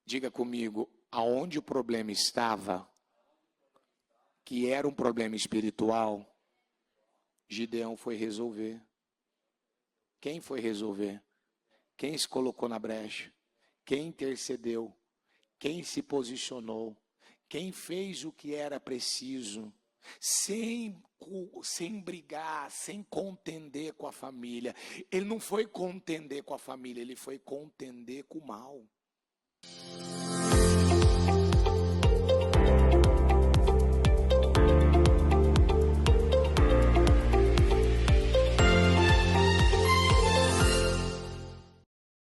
Diga comigo, aonde o problema estava, que era um problema espiritual, Gideão foi resolver. Quem foi resolver? Quem se colocou na brecha? Quem intercedeu? Quem se posicionou? Quem fez o que era preciso? Sem brigar, sem contender com a família. Ele não foi contender com a família, ele foi contender com o mal.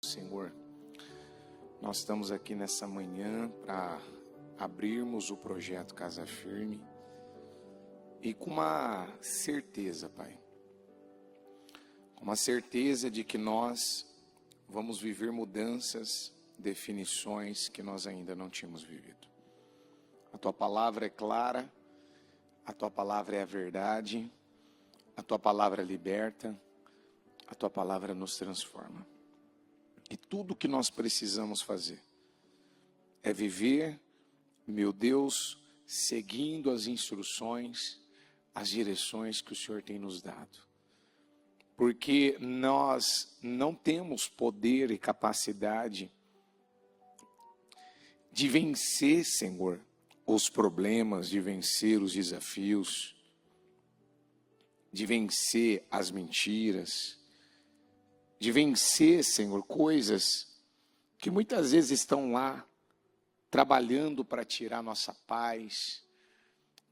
Senhor, nós estamos aqui nessa manhã para abrirmos o projeto Casa Firme e com uma certeza, Pai, com uma certeza de que nós vamos viver mudanças, definições que nós ainda não tínhamos vivido. A Tua palavra é clara, a Tua palavra é a verdade, a Tua palavra liberta, a Tua palavra nos transforma. E tudo que nós precisamos fazer é viver, meu Deus, seguindo as instruções, as direções que o Senhor tem nos dado. Porque nós não temos poder e capacidade de vencer, Senhor, os problemas, de vencer os desafios, de vencer as mentiras, de vencer, Senhor, coisas que muitas vezes estão lá, trabalhando para tirar nossa paz,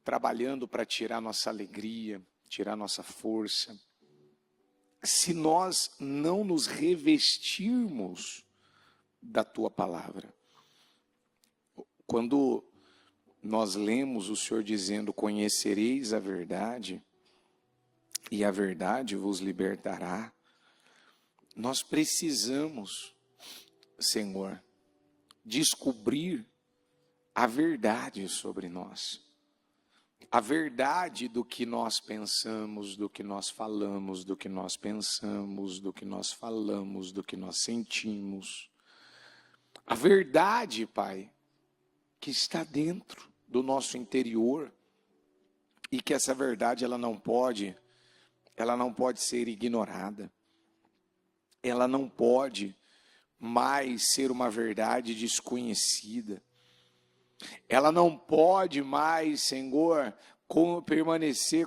trabalhando para tirar nossa alegria, tirar nossa força. Se nós não nos revestirmos da Tua palavra. Quando nós lemos o Senhor dizendo, conhecereis a verdade, e a verdade vos libertará, nós precisamos, Senhor, descobrir a verdade sobre nós. A verdade do que nós pensamos, do que nós falamos, do que nós pensamos, do que nós falamos, do que nós sentimos. A verdade, Pai, que está dentro do nosso interior e que essa verdade ela não pode ser ignorada. Ela não pode mais ser uma verdade desconhecida. Ela não pode mais, Senhor,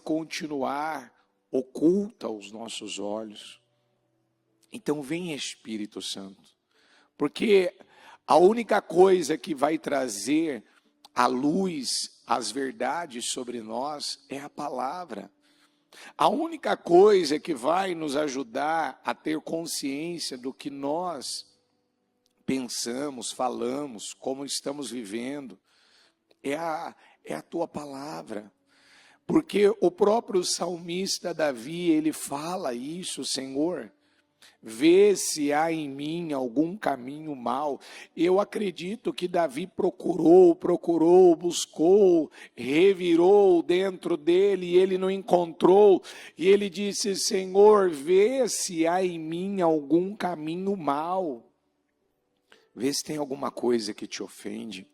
continuar oculta aos nossos olhos. Então vem Espírito Santo, porque a única coisa que vai trazer à luz as verdades sobre nós é a palavra. A única coisa que vai nos ajudar a ter consciência do que nós pensamos, falamos, como estamos vivendo, é a Tua palavra. Porque o próprio salmista Davi, ele fala isso, Senhor, vê se há em mim algum caminho mau. Eu acredito que Davi procurou, buscou, revirou dentro dele e ele não encontrou. E ele disse, Senhor, vê se há em mim algum caminho mau. Vê se tem alguma coisa que te ofende.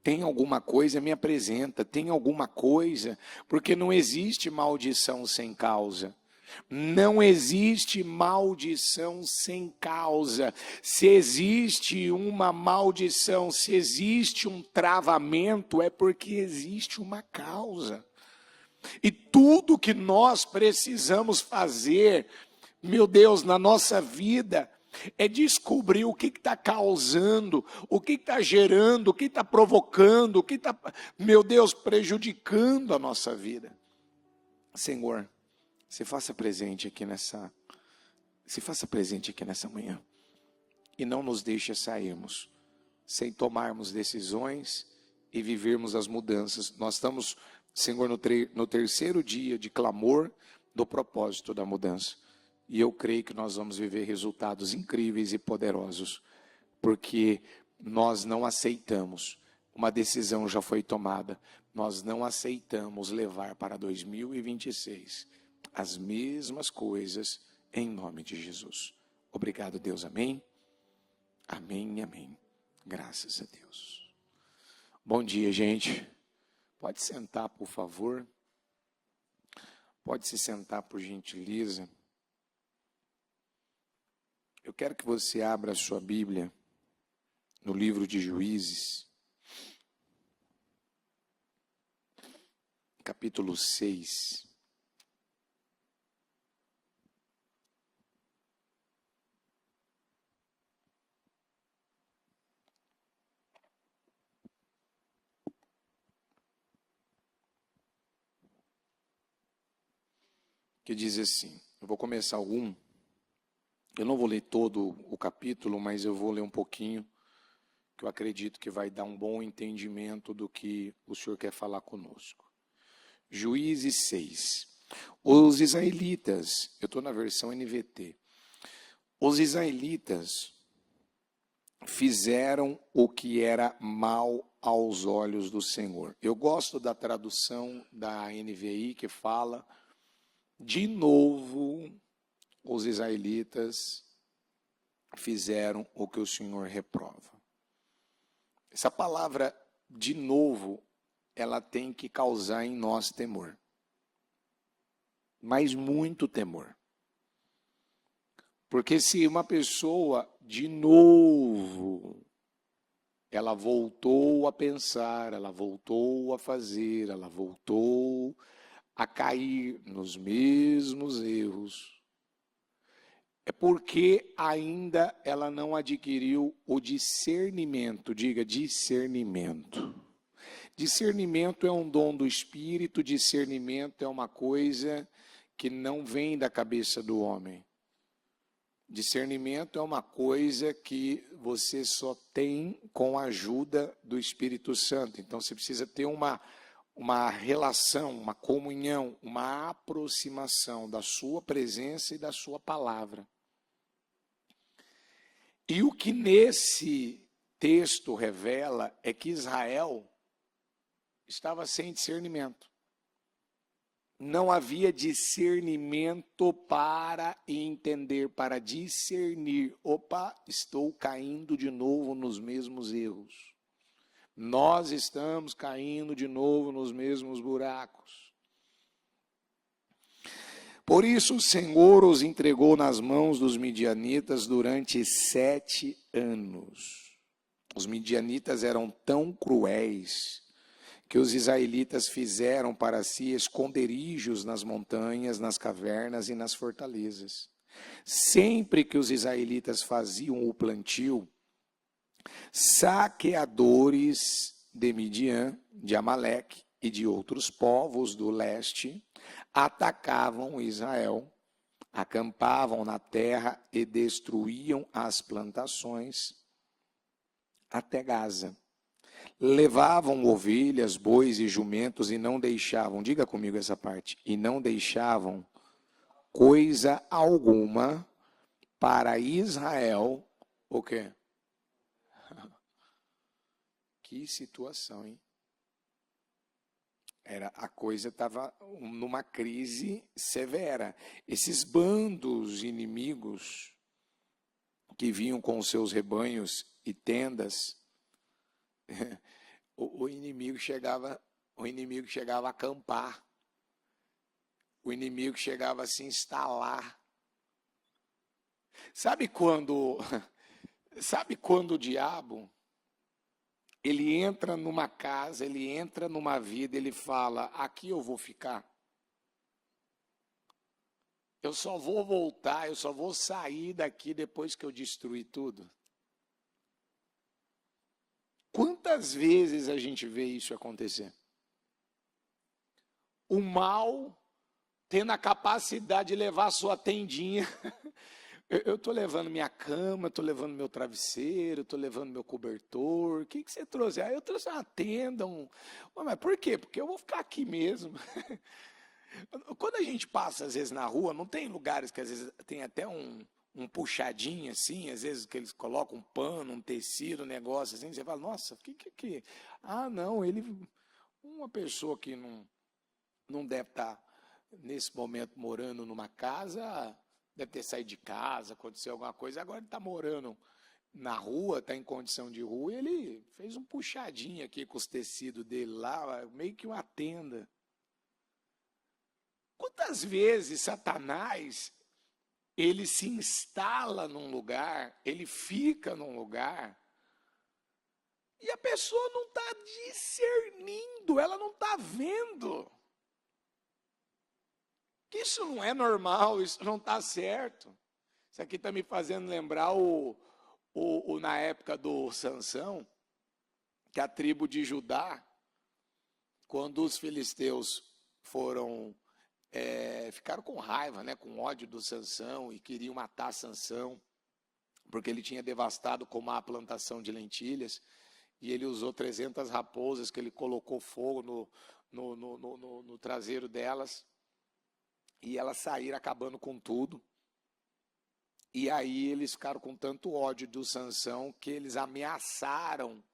Tem alguma coisa, me apresenta. Tem alguma coisa, porque não existe maldição sem causa. Não existe maldição sem causa. Se existe uma maldição, se existe um travamento, é porque existe uma causa. E tudo que nós precisamos fazer, meu Deus, na nossa vida, é descobrir o que está causando, o que está gerando, o que está provocando, o que está, meu Deus, prejudicando a nossa vida. Senhor, se faça presente aqui nessa manhã e não nos deixe sairmos sem tomarmos decisões e vivermos as mudanças. Nós estamos, Senhor, no terceiro dia de clamor do propósito da mudança. E eu creio que nós vamos viver resultados incríveis e poderosos, porque nós não aceitamos, uma decisão já foi tomada, nós não aceitamos levar para 2026 as mesmas coisas, em nome de Jesus. Obrigado, Deus. Amém? Amém, amém Graças a Deus. Bom dia, gente. Pode sentar, por favor. Pode se sentar, por gentileza. Eu quero que você abra a sua Bíblia no livro de Juízes, capítulo 6. Que diz assim, eu vou começar o 1, eu não vou ler todo o capítulo, mas eu vou ler um pouquinho, que eu acredito que vai dar um bom entendimento do que o Senhor quer falar conosco. Juízes 6. Os israelitas, eu estou na versão NVT, os israelitas fizeram o que era mal aos olhos do Senhor. Eu gosto da tradução da NVI que fala, de novo, os israelitas fizeram o que o Senhor reprova. Essa palavra, de novo, ela tem que causar em nós temor. Mas muito temor. Porque se uma pessoa, de novo, ela voltou a pensar, ela voltou a fazer, ela voltou a cair nos mesmos erros, é porque ainda ela não adquiriu o discernimento. Diga, discernimento. Discernimento é um dom do Espírito, discernimento é uma coisa que não vem da cabeça do homem. Discernimento é uma coisa que você só tem com a ajuda do Espírito Santo. Então você precisa ter uma relação, uma comunhão, uma aproximação da sua presença e da sua palavra. E o que nesse texto revela é que Israel estava sem discernimento. Não havia discernimento para entender, para discernir. Opa, estou caindo de novo nos mesmos erros. Nós estamos caindo de novo nos mesmos buracos. Por isso o Senhor os entregou nas mãos dos midianitas durante 7 anos. Os midianitas eram tão cruéis que os israelitas fizeram para si esconderijos nas montanhas, nas cavernas e nas fortalezas. Sempre que os israelitas faziam o plantio, saqueadores de Midian, de Amaleque e de outros povos do leste atacavam Israel, acampavam na terra e destruíam as plantações até Gaza. Levavam ovelhas, bois e jumentos e não deixavam, diga comigo essa parte, e não deixavam coisa alguma para Israel, o quê? Que situação, hein? A coisa estava numa crise severa. Esses bandos inimigos que vinham com os seus rebanhos e tendas, o inimigo chegava a acampar. O inimigo chegava a se instalar. Sabe quando o diabo ele entra numa casa, ele entra numa vida, ele fala, aqui eu vou ficar. Eu só vou voltar, eu só vou sair daqui depois que eu destruir tudo. Quantas vezes a gente vê isso acontecer? O mal tendo a capacidade de levar a sua tendinha. Eu estou levando minha cama, estou levando meu travesseiro, estou levando meu cobertor. O que você trouxe? Eu trouxe uma tenda. Mas por quê? Porque eu vou ficar aqui mesmo. Quando a gente passa, às vezes, na rua, não tem lugares que às vezes tem até um puxadinho assim, às vezes que eles colocam um pano, um tecido, um negócio assim, você fala, nossa, que... Ah, não, uma pessoa que não deve estar, nesse momento, morando numa casa, deve ter saído de casa, aconteceu alguma coisa, agora ele está morando na rua, está em condição de rua, e ele fez um puxadinho aqui com os tecidos dele lá, meio que uma tenda. Quantas vezes Satanás, ele se instala num lugar, ele fica num lugar, e a pessoa não está discernindo, ela não está vendo. Que isso não é normal, isso não está certo. Isso aqui está me fazendo lembrar na época do Sansão, que a tribo de Judá, quando os filisteus ficaram com raiva, né, com ódio do Sansão e queriam matar Sansão, porque ele tinha devastado com má plantação de lentilhas, e ele usou 300 raposas que ele colocou fogo no traseiro delas, e elas saíram acabando com tudo. E aí eles ficaram com tanto ódio do Sansão que eles ameaçaram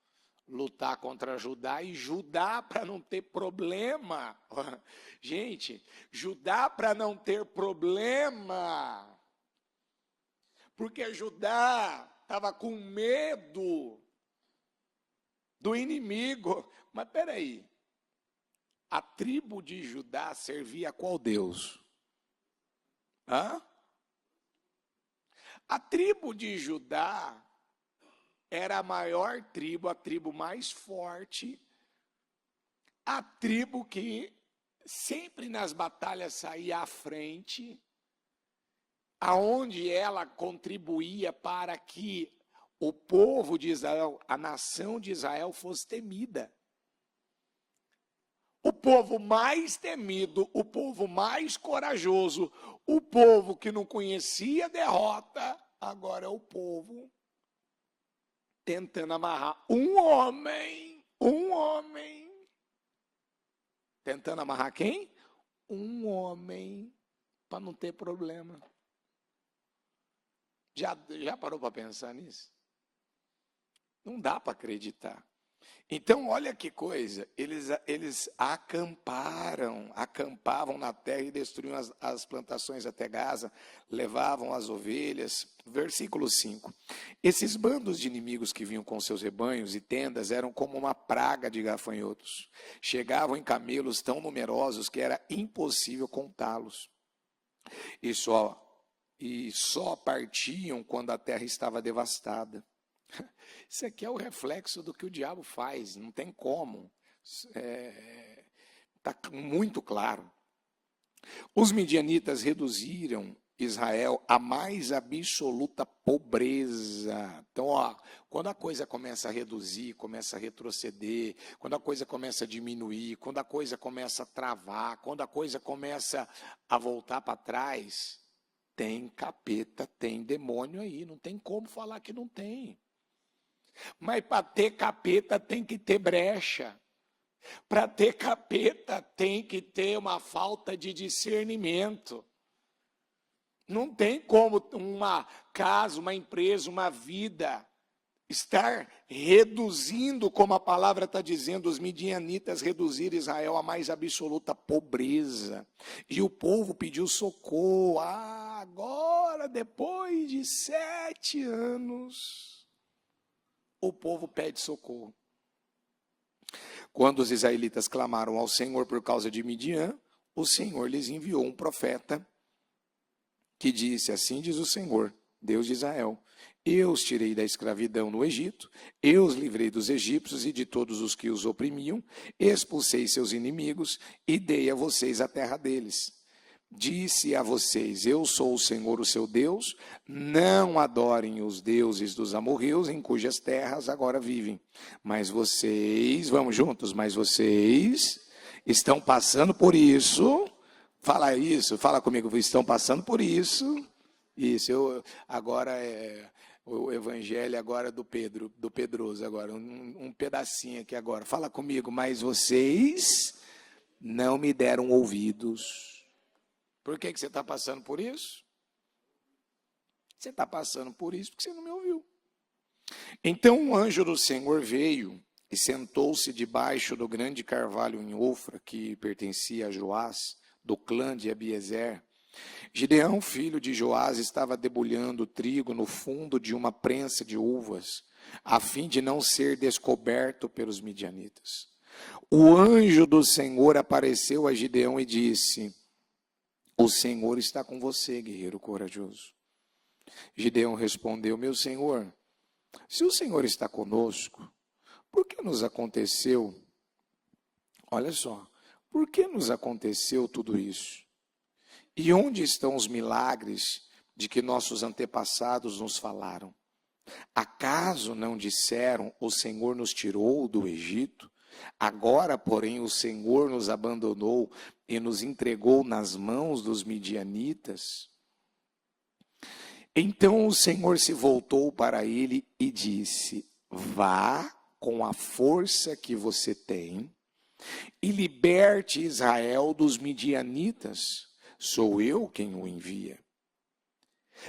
lutar contra Judá, e Judá, para não ter problema, gente, Judá para não ter problema, porque Judá estava com medo do inimigo. Mas peraí, a tribo de Judá servia a qual Deus? A tribo de Judá era a maior tribo, a tribo mais forte, a tribo que sempre nas batalhas saía à frente, aonde ela contribuía para que o povo de Israel, a nação de Israel, fosse temida. O povo mais temido, o povo mais corajoso, o povo que não conhecia derrota, agora é o povo tentando amarrar um homem. Tentando amarrar quem? Um homem, para não ter problema. Já parou para pensar nisso? Não dá para acreditar. Então, olha que coisa, eles acampavam na terra e destruíam as plantações até Gaza, levavam as ovelhas. Versículo 5. Esses bandos de inimigos que vinham com seus rebanhos e tendas eram como uma praga de gafanhotos. Chegavam em camelos tão numerosos que era impossível contá-los. E só partiam quando a terra estava devastada. Isso aqui é o reflexo do que o diabo faz, não tem como. Está muito claro. Os midianitas reduziram Israel à mais absoluta pobreza. Então, quando a coisa começa a reduzir, começa a retroceder, quando a coisa começa a diminuir, quando a coisa começa a travar, quando a coisa começa a voltar para trás, tem capeta, tem demônio aí, não tem como falar que não tem. Mas para ter capeta tem que ter brecha. Para ter capeta tem que ter uma falta de discernimento. Não tem como uma casa, uma empresa, uma vida estar reduzindo, como a palavra está dizendo, os midianitas reduzir Israel à mais absoluta pobreza. E o povo pediu socorro. Agora, depois de 7 anos... o povo pede socorro. Quando os israelitas clamaram ao Senhor por causa de Midian, o Senhor lhes enviou um profeta que disse: assim diz o Senhor, Deus de Israel, eu os tirei da escravidão no Egito, eu os livrei dos egípcios e de todos os que os oprimiam, expulsei seus inimigos e dei a vocês a terra deles. Disse a vocês: eu sou o Senhor, o seu Deus, não adorem os deuses dos amorreus, em cujas terras agora vivem. Mas vocês, vamos juntos, mas vocês estão passando por isso. Fala isso, fala comigo, estão passando por isso. Isso, agora o evangelho agora do Pedroso agora, um pedacinho aqui agora. Fala comigo, mas vocês não me deram ouvidos. Por que você está passando por isso? Você está passando por isso porque você não me ouviu. Então um anjo do Senhor veio e sentou-se debaixo do grande carvalho em Ofra, que pertencia a Joás, do clã de Abiezer. Gideão, filho de Joás, estava debulhando trigo no fundo de uma prensa de uvas, a fim de não ser descoberto pelos midianitas. O anjo do Senhor apareceu a Gideão e disse: o Senhor está com você, guerreiro corajoso. Gideão respondeu: meu Senhor, se o Senhor está conosco, por que nos aconteceu? Olha só, por que nos aconteceu tudo isso? E onde estão os milagres de que nossos antepassados nos falaram? Acaso não disseram: o Senhor nos tirou do Egito? Agora, porém, o Senhor nos abandonou e nos entregou nas mãos dos midianitas. Então o Senhor se voltou para ele e disse: vá com a força que você tem e liberte Israel dos midianitas. Sou eu quem o envia.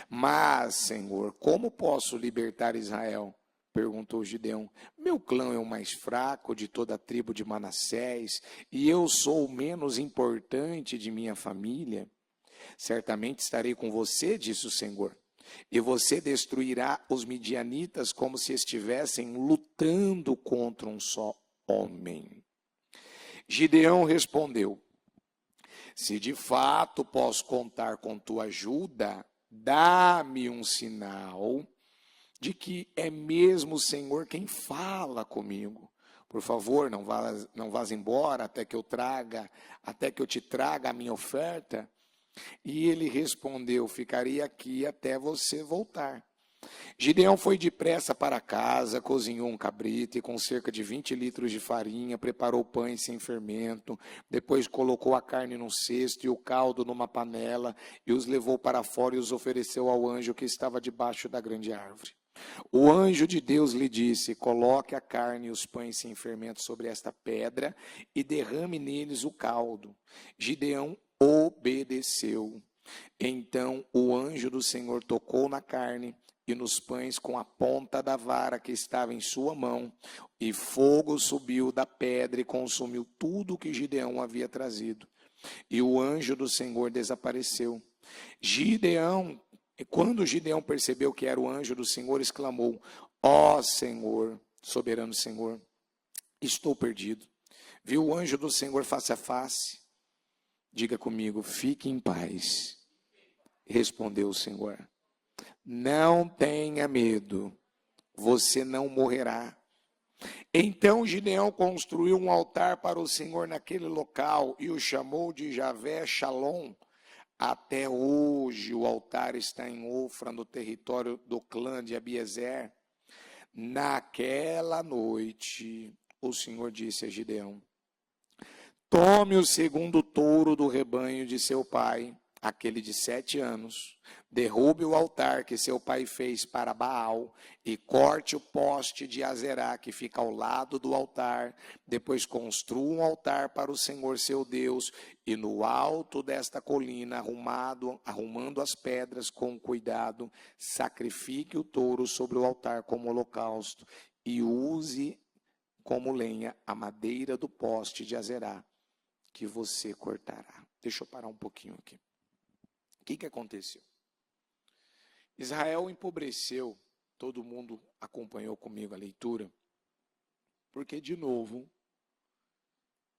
Mas, Senhor, como posso libertar Israel? Perguntou Gideão. Meu clã é o mais fraco de toda a tribo de Manassés, e eu sou o menos importante de minha família. Certamente estarei com você, disse o Senhor, e você destruirá os midianitas como se estivessem lutando contra um só homem. Gideão respondeu: se de fato posso contar com tua ajuda, dá-me um sinal de que é mesmo o Senhor quem fala comigo. Por favor, não vás embora até que eu te traga a minha oferta. E ele respondeu: ficarei aqui até você voltar. Gideão foi depressa para casa, cozinhou um cabrito e com cerca de 20 litros de farinha, preparou pães sem fermento, depois colocou a carne num cesto e o caldo numa panela e os levou para fora e os ofereceu ao anjo que estava debaixo da grande árvore. O anjo de Deus lhe disse: coloque a carne e os pães sem fermento sobre esta pedra e derrame neles o caldo. Gideão obedeceu. Então o anjo do Senhor tocou na carne e nos pães com a ponta da vara que estava em sua mão, e fogo subiu da pedra e consumiu tudo o que Gideão havia trazido. E o anjo do Senhor desapareceu. Quando Gideão percebeu que era o anjo do Senhor, exclamou: ó Senhor, soberano Senhor, estou perdido. Viu o anjo do Senhor face a face? Diga comigo: fique em paz. Respondeu o Senhor: não tenha medo, você não morrerá. Então Gideão construiu um altar para o Senhor naquele local e o chamou de Javé Shalom. Até hoje o altar está em Ofra, no território do clã de Abiezer. Naquela noite, o Senhor disse a Gideão: tome o segundo touro do rebanho de seu pai, aquele de 7 anos, derrube o altar que seu pai fez para Baal e corte o poste de Azerá que fica ao lado do altar. Depois construa um altar para o Senhor seu Deus e no alto desta colina, arrumando as pedras com cuidado, sacrifique o touro sobre o altar como holocausto e use como lenha a madeira do poste de Azerá que você cortará. Deixa eu parar um pouquinho aqui. O que aconteceu? Israel empobreceu, todo mundo acompanhou comigo a leitura, porque, de novo,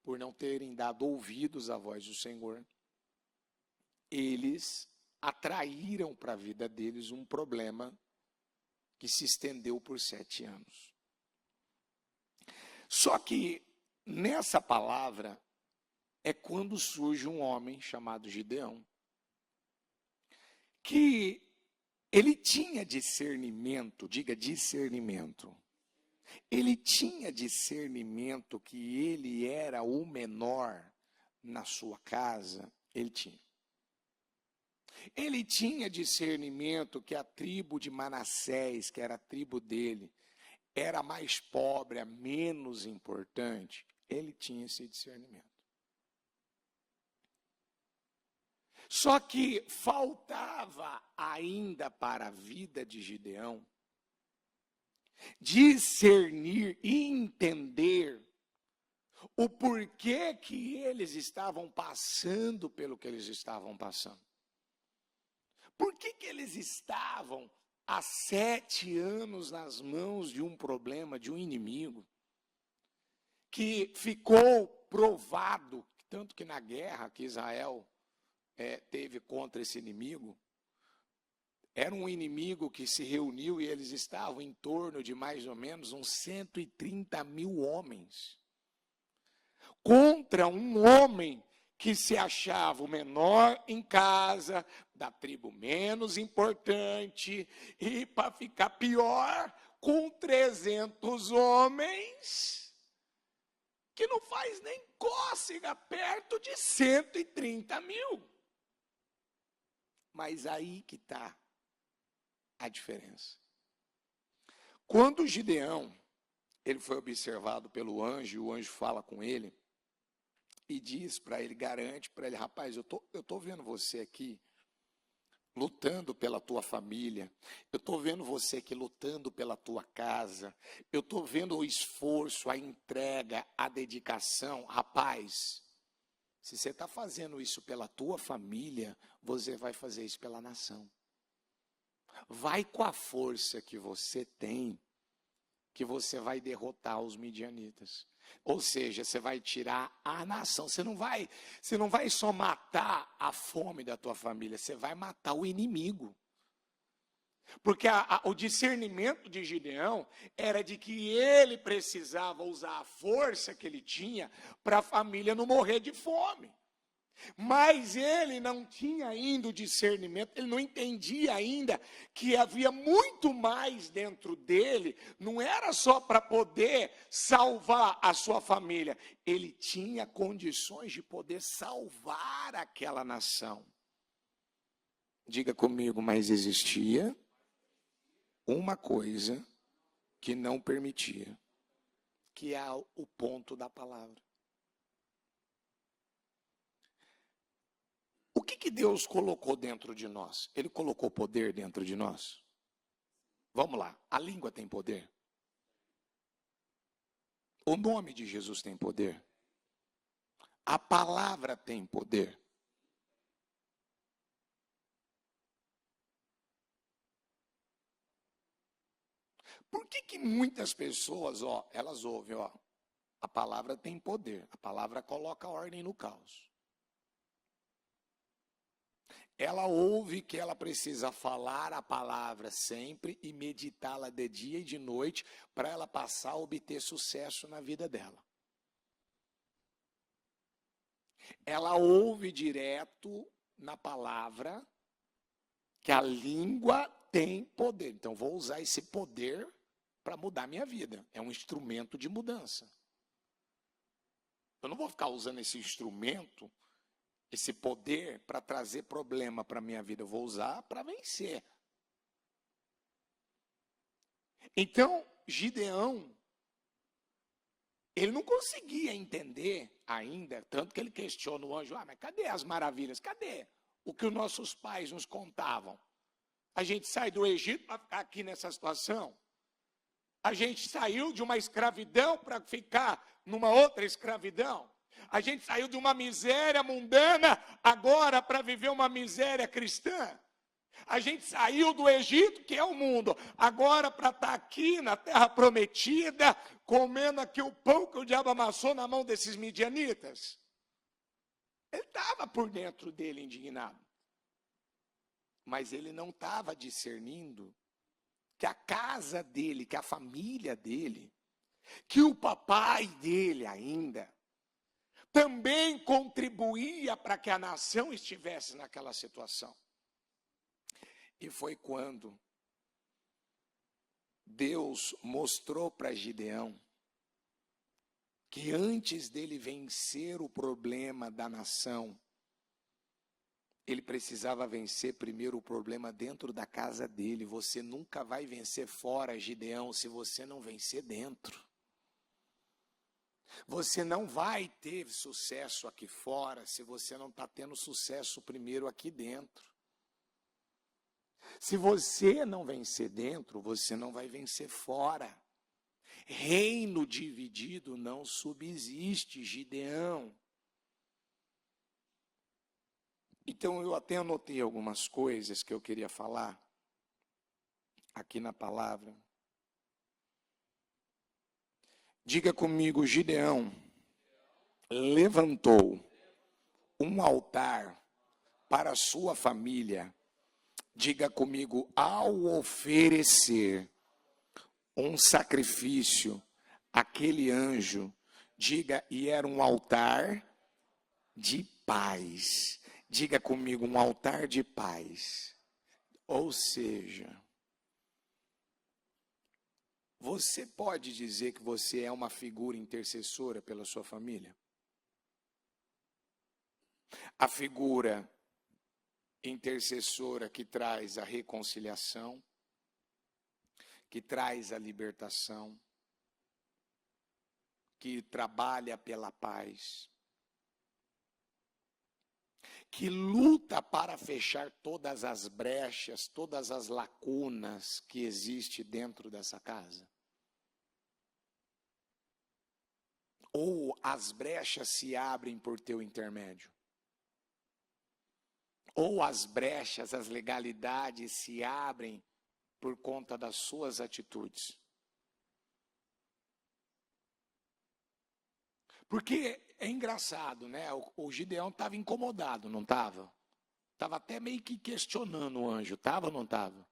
por não terem dado ouvidos à voz do Senhor, eles atraíram para a vida deles um problema que se estendeu por 7 anos. Só que, nessa palavra, é quando surge um homem chamado Gideão, que ele tinha discernimento, diga discernimento. Ele tinha discernimento que ele era o menor na sua casa, ele tinha. Ele tinha discernimento que a tribo de Manassés, que era a tribo dele, era a mais pobre, a menos importante. Ele tinha esse discernimento. Só que faltava ainda para a vida de Gideão discernir e entender o porquê que eles estavam passando pelo que eles estavam passando. Por que eles estavam há 7 anos nas mãos de um problema, de um inimigo, que ficou provado, tanto que na guerra que Israel teve contra esse inimigo, era um inimigo que se reuniu e eles estavam em torno de mais ou menos uns 130 mil homens, contra um homem que se achava o menor em casa, da tribo menos importante, e para ficar pior, com 300 homens, que não faz nem cócega perto de 130 mil. Mas aí que está a diferença. Quando Gideão, ele foi observado pelo anjo, o anjo fala com ele, e diz para ele, garante para ele, rapaz, eu tô vendo você aqui lutando pela tua família, eu estou vendo você aqui lutando pela tua casa, eu estou vendo o esforço, a entrega, a dedicação. Rapaz, se você está fazendo isso pela tua família, você vai fazer isso pela nação. Vai com a força que você tem, que você vai derrotar os midianitas. Ou seja, você vai tirar a nação. Você não vai só matar a fome da tua família, você vai matar o inimigo. Porque o discernimento de Gideão era de que ele precisava usar a força que ele tinha para a família não morrer de fome. Mas ele não tinha ainda o discernimento, ele não entendia ainda que havia muito mais dentro dele, não era só para poder salvar a sua família, ele tinha condições de poder salvar aquela nação. Diga comigo, mas existia uma coisa que não permitia, que é o ponto da palavra. O que Deus colocou dentro de nós? Ele colocou poder dentro de nós? Vamos lá, a língua tem poder? O nome de Jesus tem poder? A palavra tem poder? Por que muitas pessoas, elas ouvem, a palavra tem poder, a palavra coloca ordem no caos. Ela ouve que ela precisa falar a palavra sempre e meditá-la de dia e de noite para ela passar a obter sucesso na vida dela. Ela ouve direto na palavra que a língua tem poder. Então, vou usar esse poder para mudar minha vida. É um instrumento de mudança. Eu não vou ficar usando esse instrumento, esse poder, para trazer problema para a minha vida. Eu vou usar para vencer. Então, Gideão, ele não conseguia entender ainda, tanto que ele questiona o anjo, mas cadê as maravilhas? Cadê o que os nossos pais nos contavam? A gente sai do Egito para ficar aqui nessa situação? A gente saiu de uma escravidão para ficar numa outra escravidão? A gente saiu de uma miséria mundana agora para viver uma miséria cristã? A gente saiu do Egito, que é o mundo, agora para estar aqui na terra prometida, comendo aqui o pão que o diabo amassou na mão desses midianitas? Ele estava por dentro dele indignado. Mas ele não estava discernindo que a casa dele, que a família dele, que o papai dele ainda, também contribuía para que a nação estivesse naquela situação. E foi quando Deus mostrou para Gideão que antes dele vencer o problema da nação, ele precisava vencer primeiro o problema dentro da casa dele. Você nunca vai vencer fora, Gideão, se você não vencer dentro. Você não vai ter sucesso aqui fora se você não está tendo sucesso primeiro aqui dentro. Se você não vencer dentro, você não vai vencer fora. Reino dividido não subsiste, Gideão. Então, eu até anotei algumas coisas que eu queria falar aqui na palavra. Diga comigo, Gideão levantou um altar para a sua família. Diga comigo, ao oferecer um sacrifício, aquele anjo, diga, e era um altar de paz. Diga comigo, um altar de paz. Ou seja, você pode dizer que você é uma figura intercessora pela sua família? A figura intercessora que traz a reconciliação, que traz a libertação, que trabalha pela paz, que luta para fechar todas as brechas, todas as lacunas que existem dentro dessa casa. Ou as brechas se abrem por teu intermédio. Ou as brechas, as legalidades se abrem por conta das suas atitudes. Porque é engraçado, né? O Gideão estava incomodado, não estava? Estava até meio que questionando o anjo, estava ou não estava?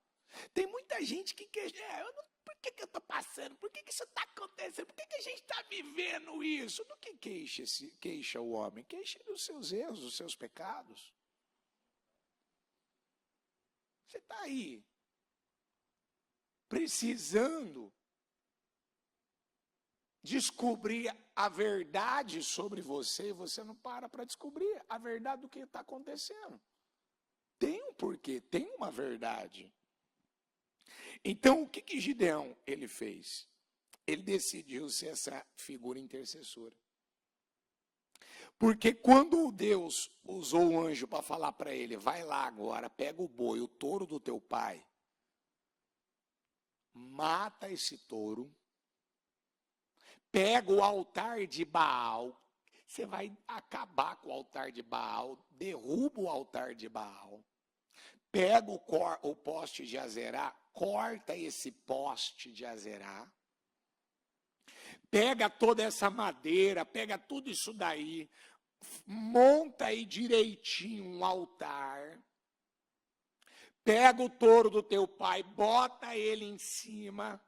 Tem muita gente que questiona, por que eu estou passando? Por que isso está acontecendo? Por que a gente está vivendo isso? Do que queixa o homem? Queixa dos seus erros, dos seus pecados. Você está aí, precisando descobrir a verdade sobre você, e você não para descobrir a verdade do que está acontecendo. Tem um porquê, tem uma verdade. Então, o que Gideão ele fez? Ele decidiu ser essa figura intercessora. Porque quando Deus usou o anjo para falar para ele, vai lá agora, pega o boi, o touro do teu pai, mata esse touro, pega o altar de Baal, você vai acabar com o altar de Baal, derruba o altar de Baal, pega o poste de Azerá, corta esse poste de Azerá, pega toda essa madeira, pega tudo isso daí, monta aí direitinho um altar, pega o touro do teu pai, bota ele em cima,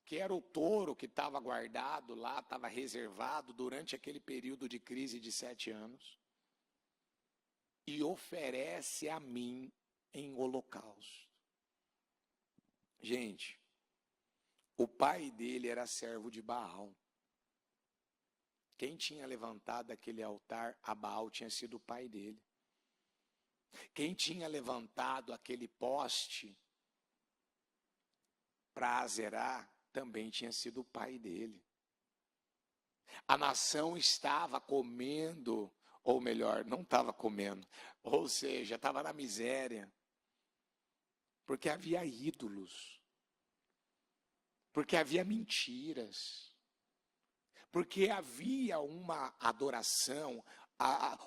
que era o touro que estava guardado lá, estava reservado durante aquele período de crise de 7 anos, e oferece a mim em holocausto. Gente, o pai dele era servo de Baal. Quem tinha levantado aquele altar a Baal tinha sido o pai dele. Quem tinha levantado aquele poste para Azerá também tinha sido o pai dele. A nação estava comendo, ou melhor, não estava comendo, ou seja, estava na miséria, porque havia ídolos, porque havia mentiras, porque havia uma adoração,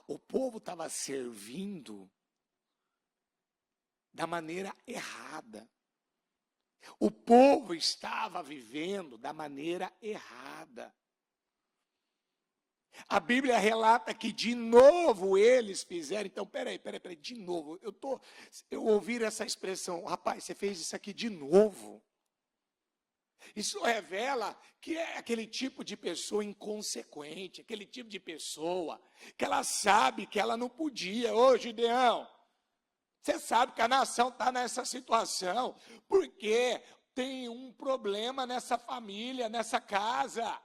o povo estava servindo da maneira errada. O povo estava vivendo da maneira errada. A Bíblia relata que de novo eles fizeram. Então, peraí, de novo. Eu ouvi essa expressão, rapaz, você fez isso aqui de novo. Isso revela que é aquele tipo de pessoa inconsequente, aquele tipo de pessoa que ela sabe que ela não podia. Ô, Gideão, você sabe que a nação está nessa situação, porque tem um problema nessa família, nessa casa.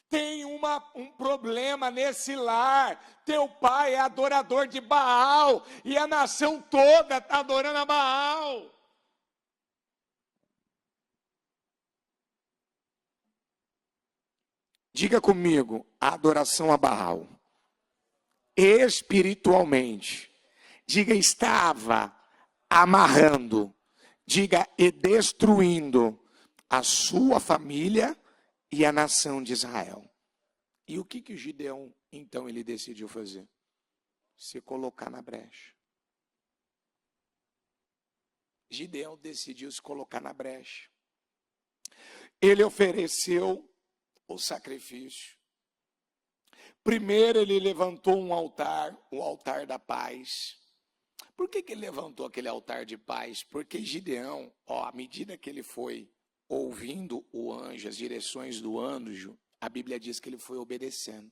Tem um problema nesse lar. Teu pai é adorador de Baal e a nação toda está adorando a Baal. Diga comigo, a adoração a Baal, espiritualmente, diga, estava amarrando, diga, e destruindo a sua família e a nação de Israel. E o que o Gideão, então, ele decidiu fazer? se colocar na brecha. Gideão decidiu se colocar na brecha. Ele ofereceu o sacrifício. Primeiro ele levantou um altar, o altar da paz. Por que ele levantou aquele altar de paz? Porque Gideão, à medida que ele foi ouvindo o anjo, as direções do anjo, a Bíblia diz que ele foi obedecendo.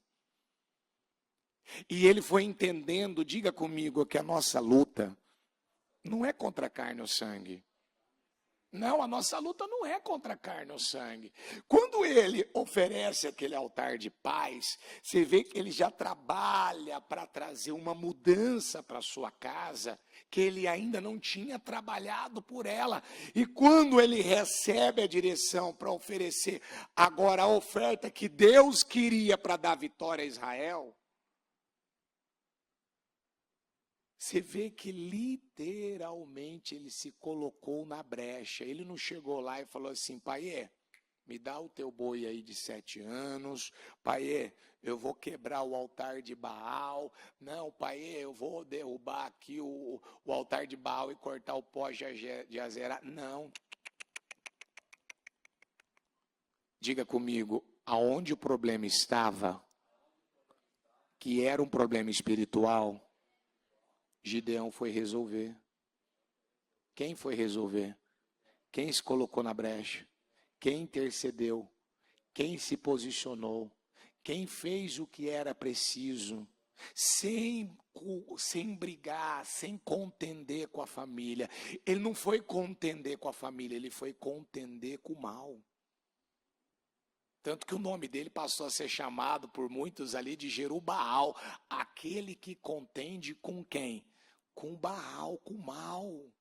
E ele foi entendendo, diga comigo, que a nossa luta não é contra a carne ou sangue. Não, a nossa luta não é contra a carne ou sangue. Quando ele oferece aquele altar de paz, você vê que ele já trabalha para trazer uma mudança para a sua casa, que ele ainda não tinha trabalhado por ela. E quando ele recebe a direção para oferecer agora a oferta que Deus queria para dar vitória a Israel, você vê que literalmente ele se colocou na brecha. Ele não chegou lá e falou assim: Paiê, me dá o teu boi aí de 7 anos. Paiê, eu vou quebrar o altar de Baal. Não, Paiê, eu vou derrubar aqui o altar de Baal e cortar o pó de Azerá. Não. Diga comigo, aonde o problema estava, que era um problema espiritual, Gideão foi resolver. Quem foi resolver? Quem se colocou na brecha? Quem intercedeu? Quem se posicionou? Quem fez o que era preciso? Sem brigar, sem contender com a família. Ele não foi contender com a família, ele foi contender com o mal. Tanto que o nome dele passou a ser chamado por muitos ali de Jerubaal, aquele que contende com quem? Com Baal, com o mal.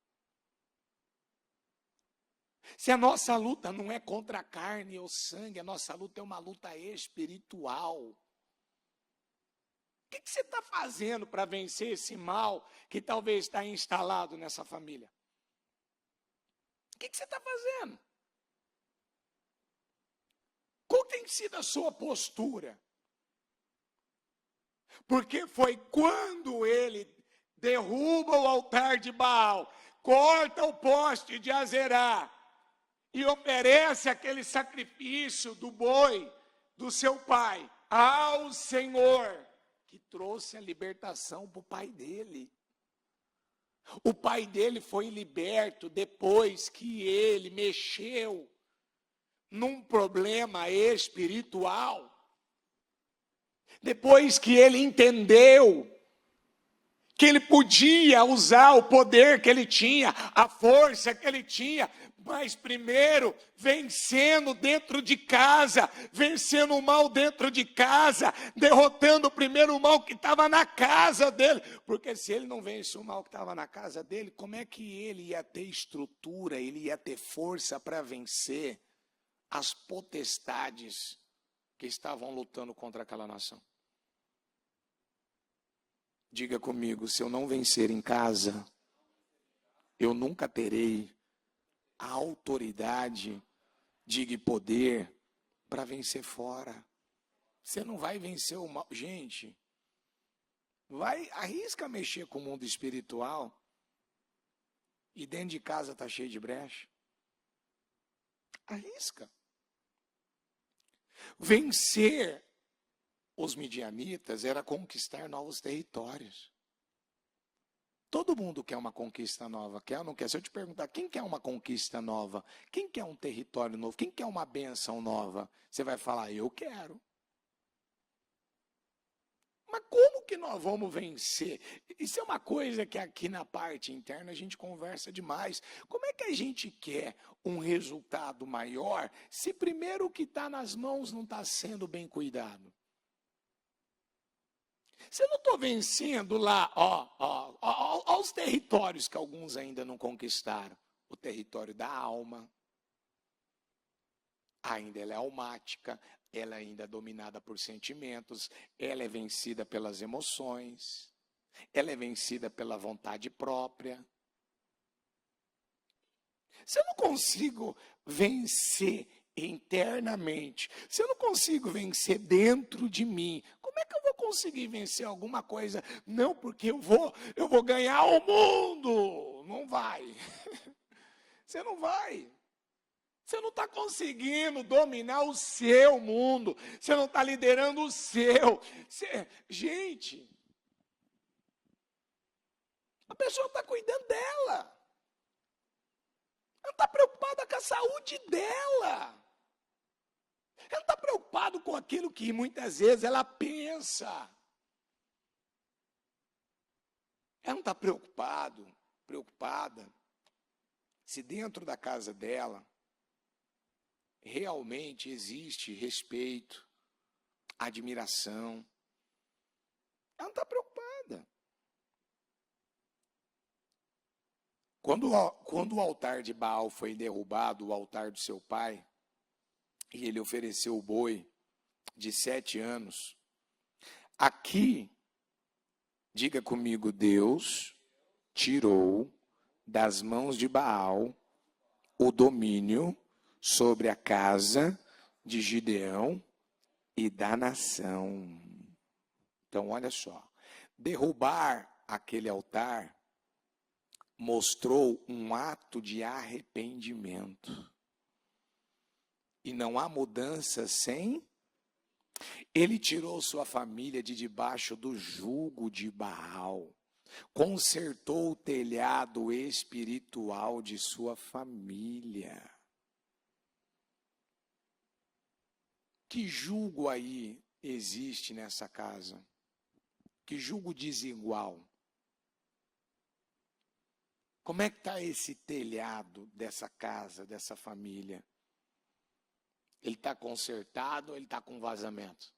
Se a nossa luta não é contra a carne ou sangue, a nossa luta é uma luta espiritual. O que você está fazendo para vencer esse mal que talvez está instalado nessa família? O que você está fazendo? Qual tem sido a sua postura? Porque foi quando ele derruba o altar de Baal, corta o poste de Azerá e oferece aquele sacrifício do boi do seu pai ao Senhor, que trouxe a libertação para o pai dele. O pai dele foi liberto depois que ele mexeu num problema espiritual. Depois que ele entendeu que ele podia usar o poder que ele tinha, a força que ele tinha, mas primeiro vencendo dentro de casa, vencendo o mal dentro de casa, derrotando primeiro o mal que estava na casa dele, porque se ele não vence o mal que estava na casa dele, como é que ele ia ter estrutura, ele ia ter força para vencer as potestades que estavam lutando contra aquela nação? Diga comigo, se eu não vencer em casa, eu nunca terei a autoridade, diga, e poder para vencer fora. Você não vai vencer o mal. Gente, arrisca mexer com o mundo espiritual e dentro de casa está cheio de brecha. Arrisca. Vencer os midianitas era conquistar novos territórios. Todo mundo quer uma conquista nova, quer ou não quer? Se eu te perguntar, quem quer uma conquista nova? Quem quer um território novo? Quem quer uma bênção nova? Você vai falar, eu quero. Mas como que nós vamos vencer? Isso é uma coisa que aqui na parte interna a gente conversa demais. Como é que a gente quer um resultado maior se primeiro o que está nas mãos não está sendo bem cuidado? Se eu não estou vencendo lá, os territórios que alguns ainda não conquistaram. O território da alma, ainda ela é almática, ela ainda é dominada por sentimentos, ela é vencida pelas emoções, ela é vencida pela vontade própria. Se eu não consigo vencer internamente, se eu não consigo vencer dentro de mim, como é que eu vou vou conseguir vencer alguma coisa, não porque eu vou ganhar o mundo. Não vai. Você não vai. Você não está conseguindo dominar o seu mundo. Você não está liderando o seu. Gente, a pessoa está cuidando dela. Ela está preocupada com a saúde dela. Ela está preocupada com aquilo que muitas vezes ela pensa. Ela não está preocupada se dentro da casa dela realmente existe respeito, admiração. Ela não está preocupada. Quando o altar de Baal foi derrubado, o altar do seu pai, e ele ofereceu o boi de 7 anos, aqui, diga comigo, Deus tirou das mãos de Baal o domínio sobre a casa de Gideão e da nação. Então, olha só, derrubar aquele altar mostrou um ato de arrependimento. E não há mudança sem. Ele tirou sua família de debaixo do jugo de Baal. Consertou o telhado espiritual de sua família. Que jugo aí existe nessa casa? Que jugo desigual? Como é que está esse telhado dessa casa, dessa família? Ele está consertado ou ele está com vazamento?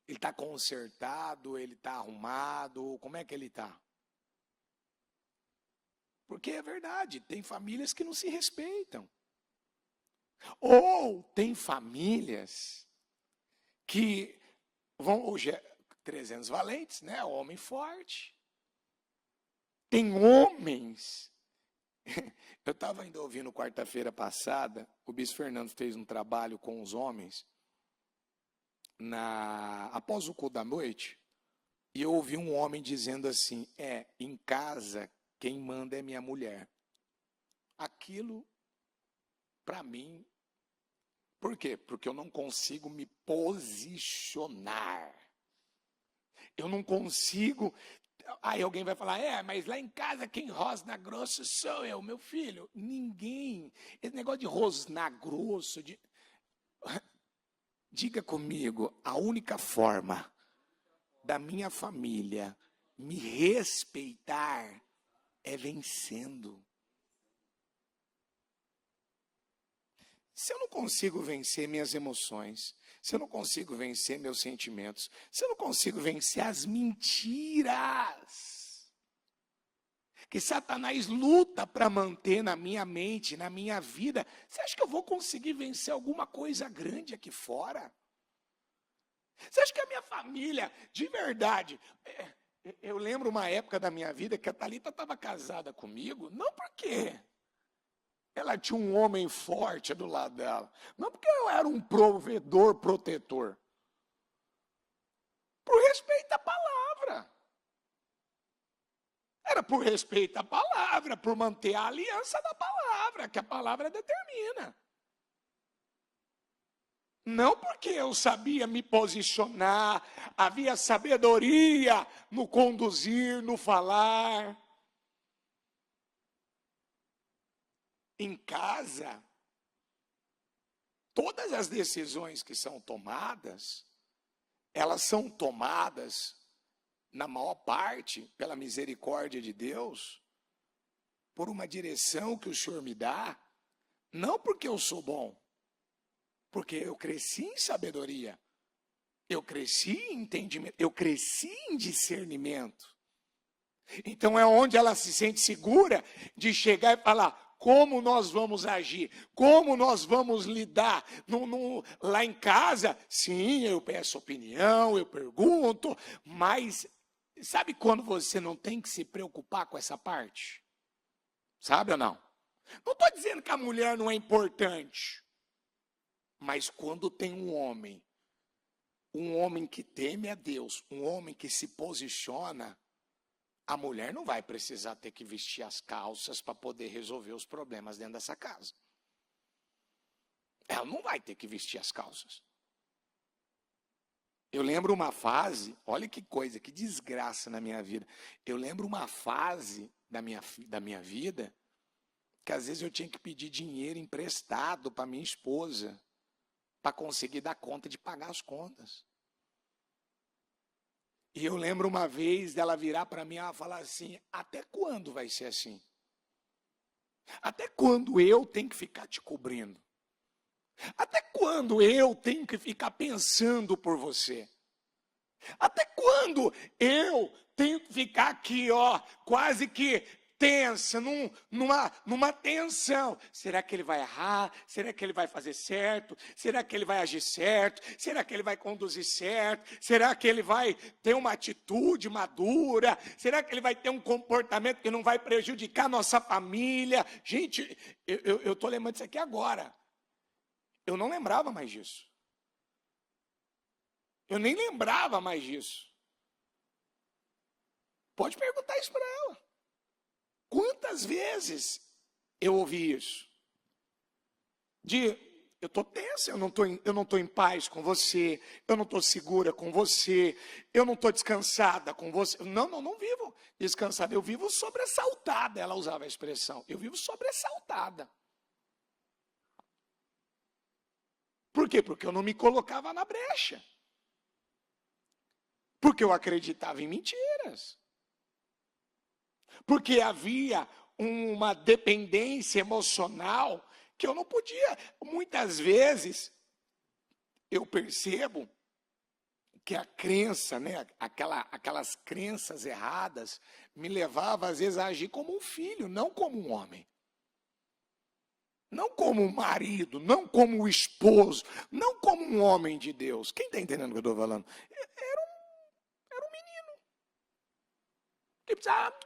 Ele está consertado, ele está arrumado, como é que ele está? Porque é verdade, tem famílias que não se respeitam. Ou tem famílias que vão, hoje é 300 valentes, né? Homem forte. Tem homens. Eu estava ainda ouvindo quarta-feira passada, o Bispo Fernando fez um trabalho com os homens, após o culto da noite, e eu ouvi um homem dizendo assim, em casa quem manda é minha mulher. Aquilo, para mim, por quê? Porque eu não consigo me posicionar. Eu não consigo. Aí alguém vai falar, mas lá em casa quem rosna grosso sou eu, meu filho. Ninguém. Esse negócio de rosnar grosso, diga comigo, a única forma da minha família me respeitar é vencendo. Se eu não consigo vencer minhas emoções, se eu não consigo vencer meus sentimentos, se eu não consigo vencer as mentiras que Satanás luta para manter na minha mente, na minha vida, você acha que eu vou conseguir vencer alguma coisa grande aqui fora? Você acha que a minha família, de verdade, eu lembro uma época da minha vida que a Thalita estava casada comigo, não porque ela tinha um homem forte do lado dela. Não porque eu era um provedor, protetor. Por respeito à palavra. Era por respeito à palavra, por manter a aliança da palavra, que a palavra determina. Não porque eu sabia me posicionar, havia sabedoria no conduzir, no falar. Em casa, todas as decisões que são tomadas, elas são tomadas, na maior parte, pela misericórdia de Deus, por uma direção que o Senhor me dá, não porque eu sou bom, porque eu cresci em sabedoria, eu cresci em entendimento, eu cresci em discernimento. Então é onde ela se sente segura de chegar e falar, como nós vamos agir? Como nós vamos lidar? Lá em casa, sim, eu peço opinião, eu pergunto, mas sabe quando você não tem que se preocupar com essa parte? Sabe ou não? Não estou dizendo que a mulher não é importante, mas quando tem um homem um homem que teme a Deus, um homem que se posiciona, a mulher não vai precisar ter que vestir as calças para poder resolver os problemas dentro dessa casa. Ela não vai ter que vestir as calças. Eu lembro uma fase, olha que coisa, que desgraça na minha vida. Eu lembro uma fase da minha vida que às vezes eu tinha que pedir dinheiro emprestado para minha esposa para conseguir dar conta de pagar as contas. E eu lembro uma vez dela virar para mim e falar assim: até quando vai ser assim? Até quando eu tenho que ficar te cobrindo? Até quando eu tenho que ficar pensando por você? Até quando eu tenho que ficar aqui, ó, quase que tensa, numa tensão? Será que ele vai errar? Será que ele vai fazer certo? Será que ele vai agir certo? Será que ele vai conduzir certo? Será que ele vai ter uma atitude madura? Será que ele vai ter um comportamento que não vai prejudicar a nossa família? Gente, eu estou lembrando disso aqui agora. Eu não lembrava mais disso. Eu nem lembrava mais disso. Pode perguntar isso para ela. Quantas vezes eu ouvi isso? Eu estou tensa, eu não estou em paz com você, eu não estou segura com você, eu não estou descansada com você. Não vivo descansada, eu vivo sobressaltada. Ela usava a expressão, eu vivo sobressaltada. Por quê? Porque eu não me colocava na brecha. Porque eu acreditava em mentiras. Porque havia uma dependência emocional que eu não podia. Muitas vezes, eu percebo que a crença, né, aquelas crenças erradas, me levava às vezes a agir como um filho, não como um homem. Não como um marido, não como um esposo, não como um homem de Deus. Quem está entendendo o que eu estou falando? Era um menino. Que precisava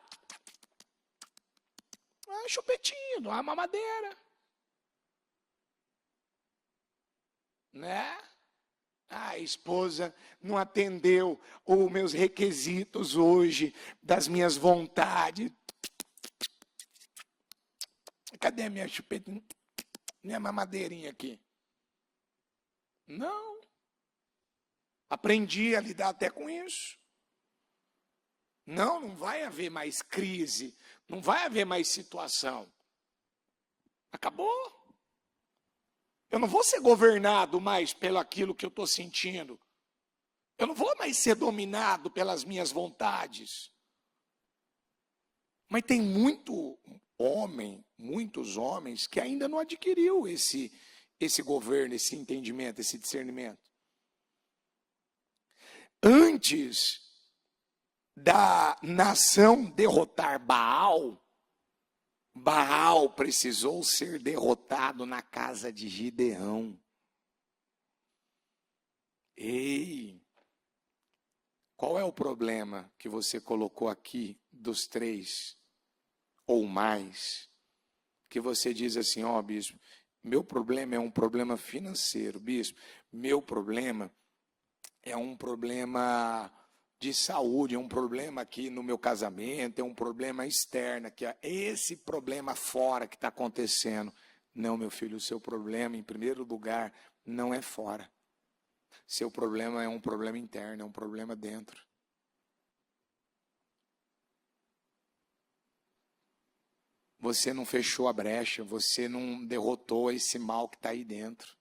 um chupetinho, uma mamadeira. Né? A esposa não atendeu os meus requisitos hoje, das minhas vontades. Cadê a minha chupetinha? Minha mamadeirinha aqui. Não. Aprendi a lidar até com isso. Não vai haver mais crise. Não vai haver mais situação. Acabou. Eu não vou ser governado mais pelo aquilo que eu estou sentindo. Eu não vou mais ser dominado pelas minhas vontades. Mas tem muitos homens que ainda não adquiriu esse governo, esse entendimento, esse discernimento. Antes da nação derrotar Baal, Baal precisou ser derrotado na casa de Gideão. Ei, qual é o problema que você colocou aqui dos 3 ou mais? Que você diz assim, ó, bispo, meu problema é um problema financeiro, bispo, meu problema é um problema de saúde, é um problema aqui no meu casamento, é um problema externo, que é esse problema fora que está acontecendo. Não, meu filho, o seu problema, em primeiro lugar, não é fora. Seu problema é um problema interno, é um problema dentro. Você não fechou a brecha, você não derrotou esse mal que está aí dentro.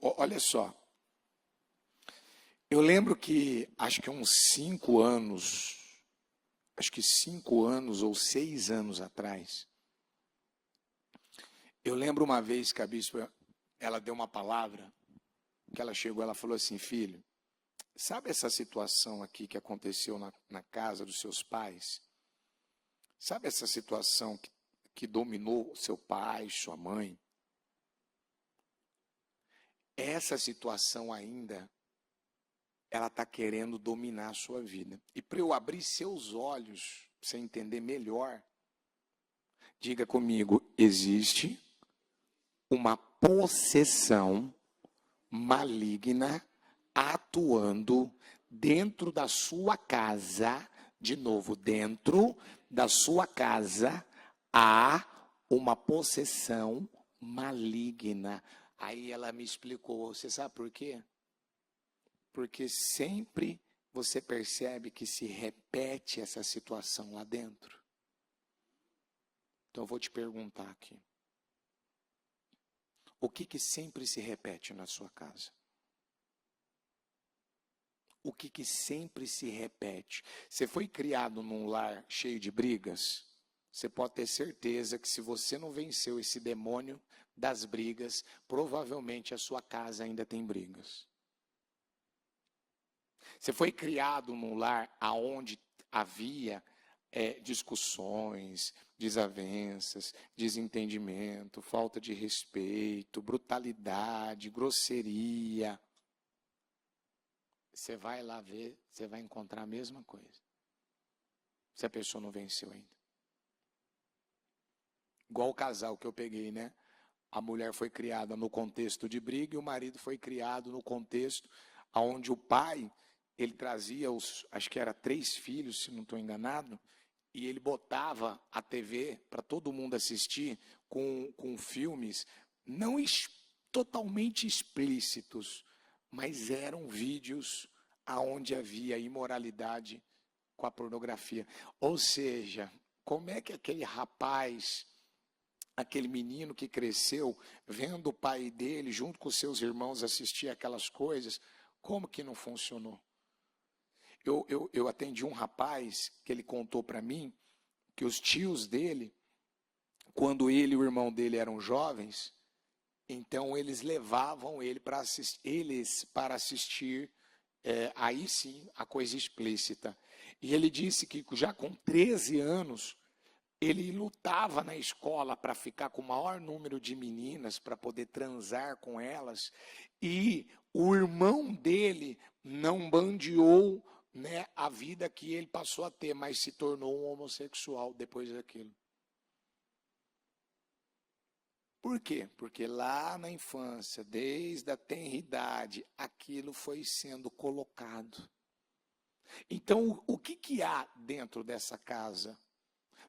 Olha só, eu lembro que, acho que uns 5 anos ou 6 anos atrás, eu lembro uma vez que a bispa, ela deu uma palavra, que ela chegou, ela falou assim, filho, sabe essa situação aqui que aconteceu na casa dos seus pais? Sabe essa situação que dominou seu pai, sua mãe? Essa situação ainda, ela está querendo dominar a sua vida. E para eu abrir seus olhos, para você entender melhor, diga comigo, existe uma possessão maligna atuando dentro da sua casa. De novo, dentro da sua casa há uma possessão maligna. Aí ela me explicou, você sabe por quê? Porque sempre você percebe que se repete essa situação lá dentro. Então eu vou te perguntar aqui. O que sempre se repete na sua casa? O que sempre se repete? Você foi criado num lar cheio de brigas? Você pode ter certeza que se você não venceu esse demônio das brigas, provavelmente a sua casa ainda tem brigas. Você foi criado num lar onde havia discussões, desavenças, desentendimento, falta de respeito, brutalidade, grosseria. Você vai lá ver, você vai encontrar a mesma coisa. Se a pessoa não venceu ainda. Igual o casal que eu peguei, né? A mulher foi criada no contexto de briga e o marido foi criado no contexto onde o pai, ele trazia acho que era 3 filhos, se não estou enganado, e ele botava a TV para todo mundo assistir com filmes não totalmente explícitos, mas eram vídeos aonde havia imoralidade com a pornografia. Ou seja, como é que aquele rapaz, aquele menino que cresceu vendo o pai dele junto com seus irmãos assistir aquelas coisas, como que não funcionou? Eu atendi um rapaz que ele contou para mim que os tios dele, quando ele e o irmão dele eram jovens, então eles levavam ele para assistir, aí sim, a coisa explícita. E ele disse que já com 13 anos, ele lutava na escola para ficar com o maior número de meninas, para poder transar com elas, e o irmão dele não bandeou, né, a vida que ele passou a ter, mas se tornou um homossexual depois daquilo. Por quê? Porque lá na infância, desde a tenridade, aquilo foi sendo colocado. Então, o que há dentro dessa casa?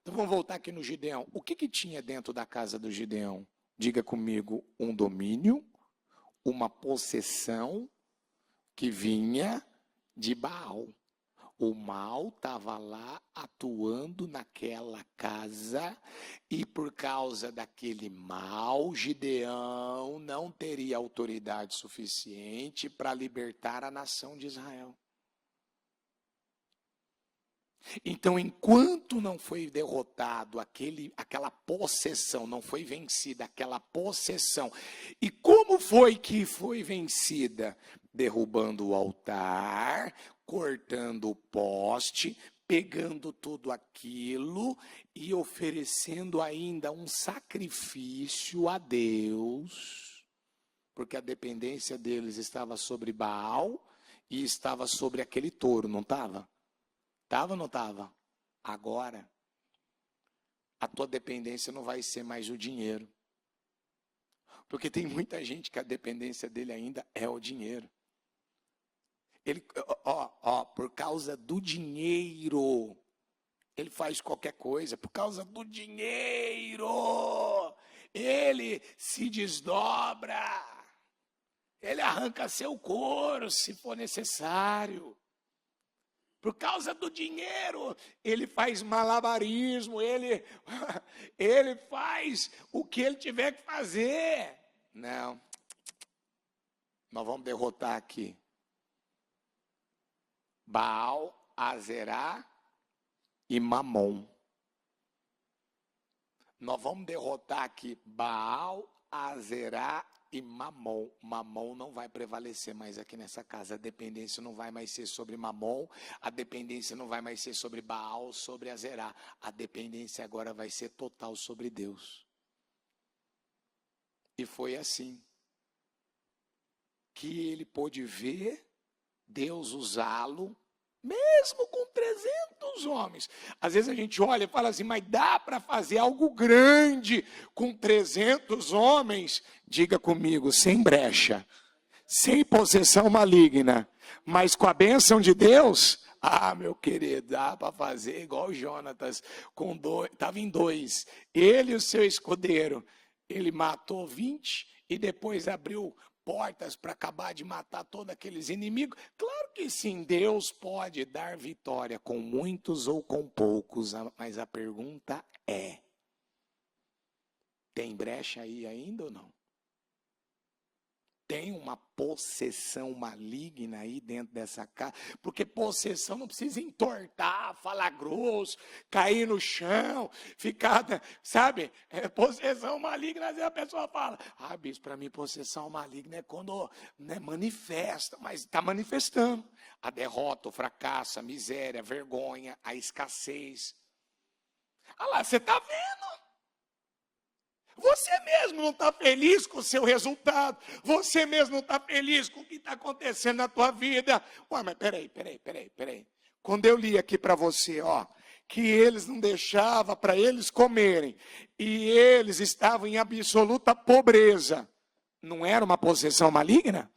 Então, vamos voltar aqui no Gideão. O que tinha dentro da casa do Gideão? Diga comigo, um domínio, uma possessão que vinha de Baal. O mal estava lá atuando naquela casa e por causa daquele mal, Gideão não teria autoridade suficiente para libertar a nação de Israel. Então, enquanto não foi derrotado aquela possessão, não foi vencida aquela possessão. E como foi que foi vencida? Derrubando o altar, cortando o poste, pegando tudo aquilo e oferecendo ainda um sacrifício a Deus, porque a dependência deles estava sobre Baal e estava sobre aquele touro, não estava? Estava ou não estava? Agora, a tua dependência não vai ser mais o dinheiro. Porque tem muita gente que a dependência dele ainda é o dinheiro. Ele, por causa do dinheiro, ele faz qualquer coisa. Por causa do dinheiro, ele se desdobra. Ele arranca seu couro, se for necessário. Por causa do dinheiro, ele faz malabarismo, ele faz o que ele tiver que fazer. Não, nós vamos derrotar aqui Baal, Azerá e Mamon. Nós vamos derrotar aqui Baal, Azerá e Mamon. Mamon não vai prevalecer mais aqui nessa casa. A dependência não vai mais ser sobre Mamon. A dependência não vai mais ser sobre Baal, sobre Azerá. A dependência agora vai ser total sobre Deus. E foi assim que ele pôde ver Deus usá-lo, mesmo com 300 homens. Às vezes a gente olha e fala assim, mas dá para fazer algo grande com 300 homens? Diga comigo, sem brecha, sem possessão maligna, mas com a bênção de Deus, meu querido, dá para fazer igual o Jonatas, estava em 2, ele e o seu escudeiro, ele matou 20 e depois abriu portas para acabar de matar todos aqueles inimigos. Claro que sim, Deus pode dar vitória com muitos ou com poucos, mas a pergunta é, tem brecha aí ainda ou não? Tem uma possessão maligna aí dentro dessa casa, porque possessão não precisa entortar, falar grosso, cair no chão, ficar, sabe? Possessão maligna, às vezes a pessoa fala, bispo, para mim possessão maligna é quando manifesta, mas está manifestando a derrota, o fracasso, a miséria, a vergonha, a escassez. Olha lá, você está vendo? Você mesmo não está feliz com o seu resultado. Você mesmo não está feliz com o que está acontecendo na tua vida. Mas peraí. Quando eu li aqui para você, que eles não deixavam para eles comerem, e eles estavam em absoluta pobreza, não era uma possessão maligna?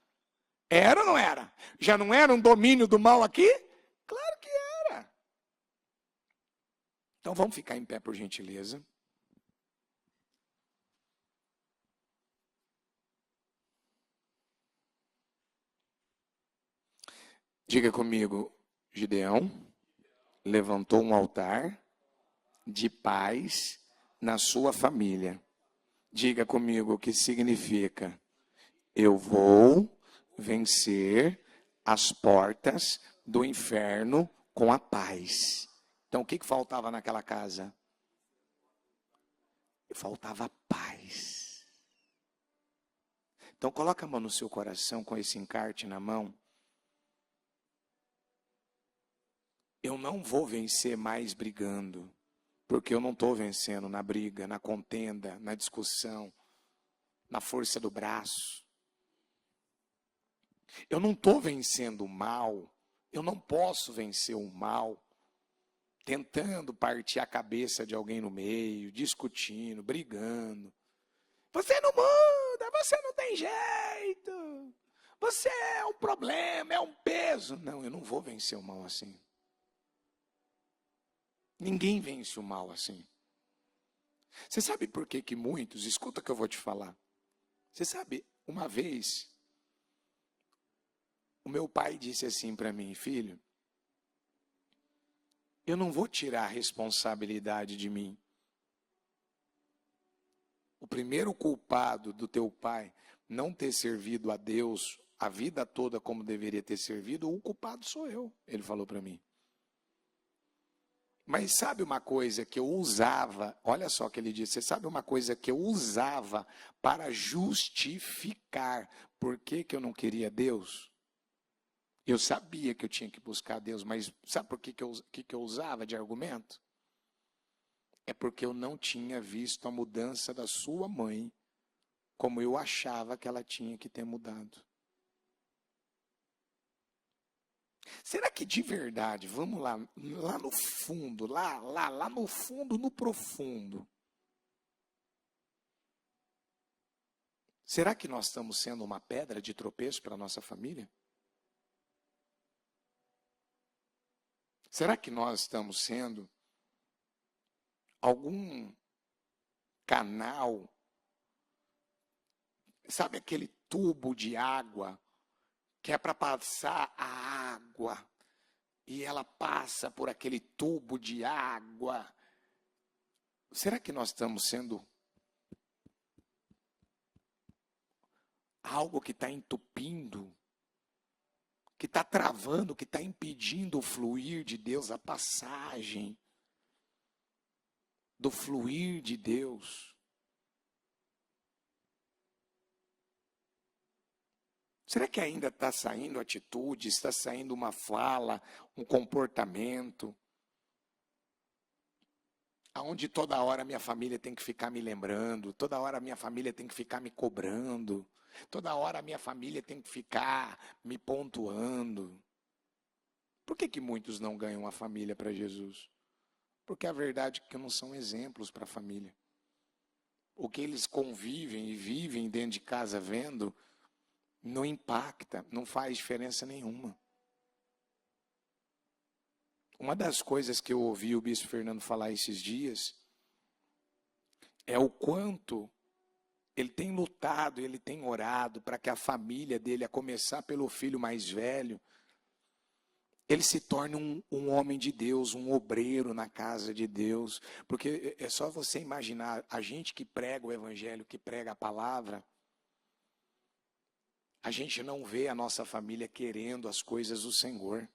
Era ou não era? Já não era um domínio do mal aqui? Claro que era. Então vamos ficar em pé, por gentileza. Diga comigo, Gideão levantou um altar de paz na sua família. Diga comigo o que significa. Eu vou vencer as portas do inferno com a paz. Então o que faltava naquela casa? Faltava paz. Então coloca a mão no seu coração com esse encarte na mão. Eu não vou vencer mais brigando, porque eu não estou vencendo na briga, na contenda, na discussão, na força do braço. Eu não estou vencendo o mal, eu não posso vencer o mal, tentando partir a cabeça de alguém no meio, discutindo, brigando. Você não muda, você não tem jeito, você é um problema, é um peso. Não, eu não vou vencer o mal assim. Ninguém vence o mal assim. Você sabe por que muitos, escuta o que eu vou te falar. Você sabe, uma vez, o meu pai disse assim para mim, filho, eu não vou tirar a responsabilidade de mim. O primeiro culpado do teu pai não ter servido a Deus a vida toda como deveria ter servido, o culpado sou eu, ele falou para mim. Mas sabe uma coisa que eu usava, olha só o que ele disse, você sabe uma coisa que eu usava para justificar por que eu não queria Deus? Eu sabia que eu tinha que buscar Deus, mas sabe por que eu usava de argumento? É porque eu não tinha visto a mudança da sua mãe como eu achava que ela tinha que ter mudado. Será que de verdade, vamos lá no fundo, lá no fundo, no profundo. Será que nós estamos sendo uma pedra de tropeço para a nossa família? Será que nós estamos sendo algum canal, sabe aquele tubo de água que é para passar a água, e ela passa por aquele tubo de água? Será que nós estamos sendo algo que está entupindo, que está travando, que está impedindo o fluir de Deus, a passagem do fluir de Deus? Será que ainda está saindo atitude, está saindo uma fala, um comportamento, aonde toda hora a minha família tem que ficar me lembrando, toda hora a minha família tem que ficar me cobrando, toda hora a minha família tem que ficar me pontuando? Por que muitos não ganham a família para Jesus? Porque a verdade é que não são exemplos para a família. O que eles convivem e vivem dentro de casa vendo não impacta, não faz diferença nenhuma. Uma das coisas que eu ouvi o bispo Fernando falar esses dias é o quanto ele tem lutado, ele tem orado para que a família dele, a começar pelo filho mais velho, ele se torne um homem de Deus, um obreiro na casa de Deus. Porque é só você imaginar, a gente que prega o evangelho, que prega a palavra, a gente não vê a nossa família querendo as coisas do Senhor.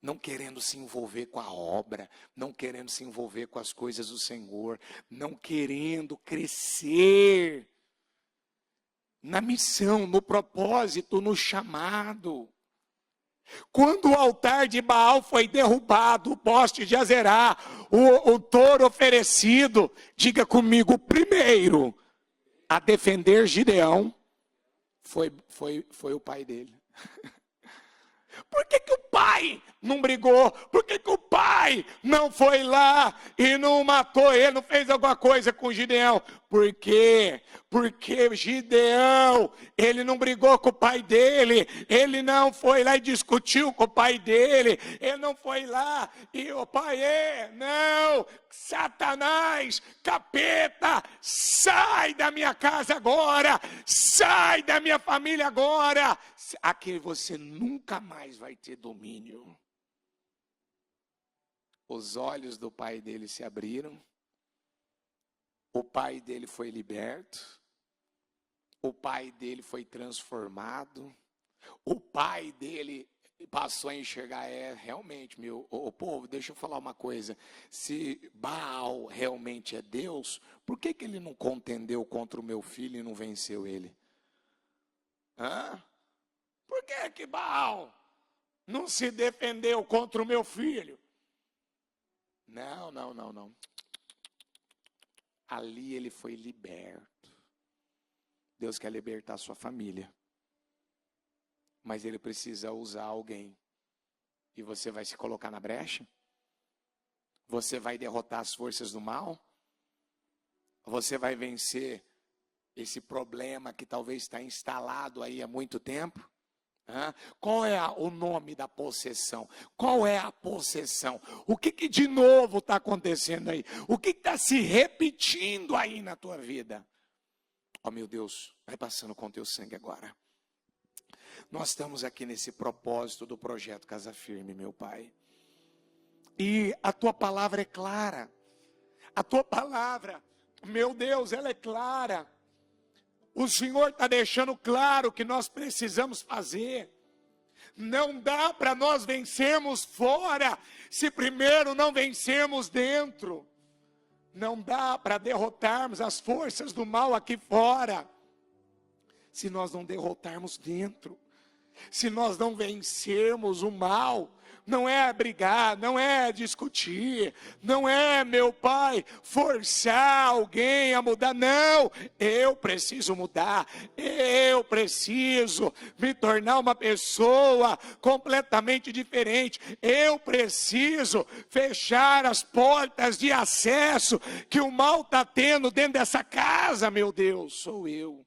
Não querendo se envolver com a obra, não querendo se envolver com as coisas do Senhor, não querendo crescer na missão, no propósito, no chamado. Quando o altar de Baal foi derrubado, o poste de Azerá, o touro oferecido, diga comigo, o primeiro a defender Gideão foi o pai dele. Por que o pai não brigou? Por que o pai não foi lá e não matou ele, não fez alguma coisa com Gideão? Por quê? Porque Gideão, ele não brigou com o pai dele, ele não foi lá e discutiu com o pai dele, ele não foi lá e o pai, não, Satanás, capeta, sai da minha casa agora, sai da minha família agora, aqui você nunca mais vai ter domínio. Os olhos do pai dele se abriram, o pai dele foi liberto, o pai dele foi transformado, o pai dele passou a enxergar, realmente, o povo, deixa eu falar uma coisa, se Baal realmente é Deus, por que ele não contendeu contra o meu filho e não venceu ele? Por que Baal não se defendeu contra o meu filho? Não. Ali ele foi liberto. Deus quer libertar a sua família. Mas ele precisa usar alguém. E você vai se colocar na brecha? Você vai derrotar as forças do mal? Você vai vencer esse problema que talvez está instalado aí há muito tempo? Qual é o nome da possessão? Qual é a possessão? O que de novo está acontecendo aí? O que está se repetindo aí na tua vida? Oh meu Deus, vai passando com teu sangue agora. Nós estamos aqui nesse propósito do projeto Casa Firme, meu Pai. E a tua palavra é clara. A tua palavra, meu Deus, ela é clara. O Senhor está deixando claro o que nós precisamos fazer. Não dá para nós vencermos fora, se primeiro não vencermos dentro. Não dá para derrotarmos as forças do mal aqui fora, se nós não derrotarmos dentro. Se nós não vencermos o mal, não é brigar, não é discutir, não é, meu Pai, forçar alguém a mudar, não, eu preciso mudar, eu preciso me tornar uma pessoa completamente diferente, eu preciso fechar as portas de acesso que o mal está tendo dentro dessa casa, meu Deus, sou eu.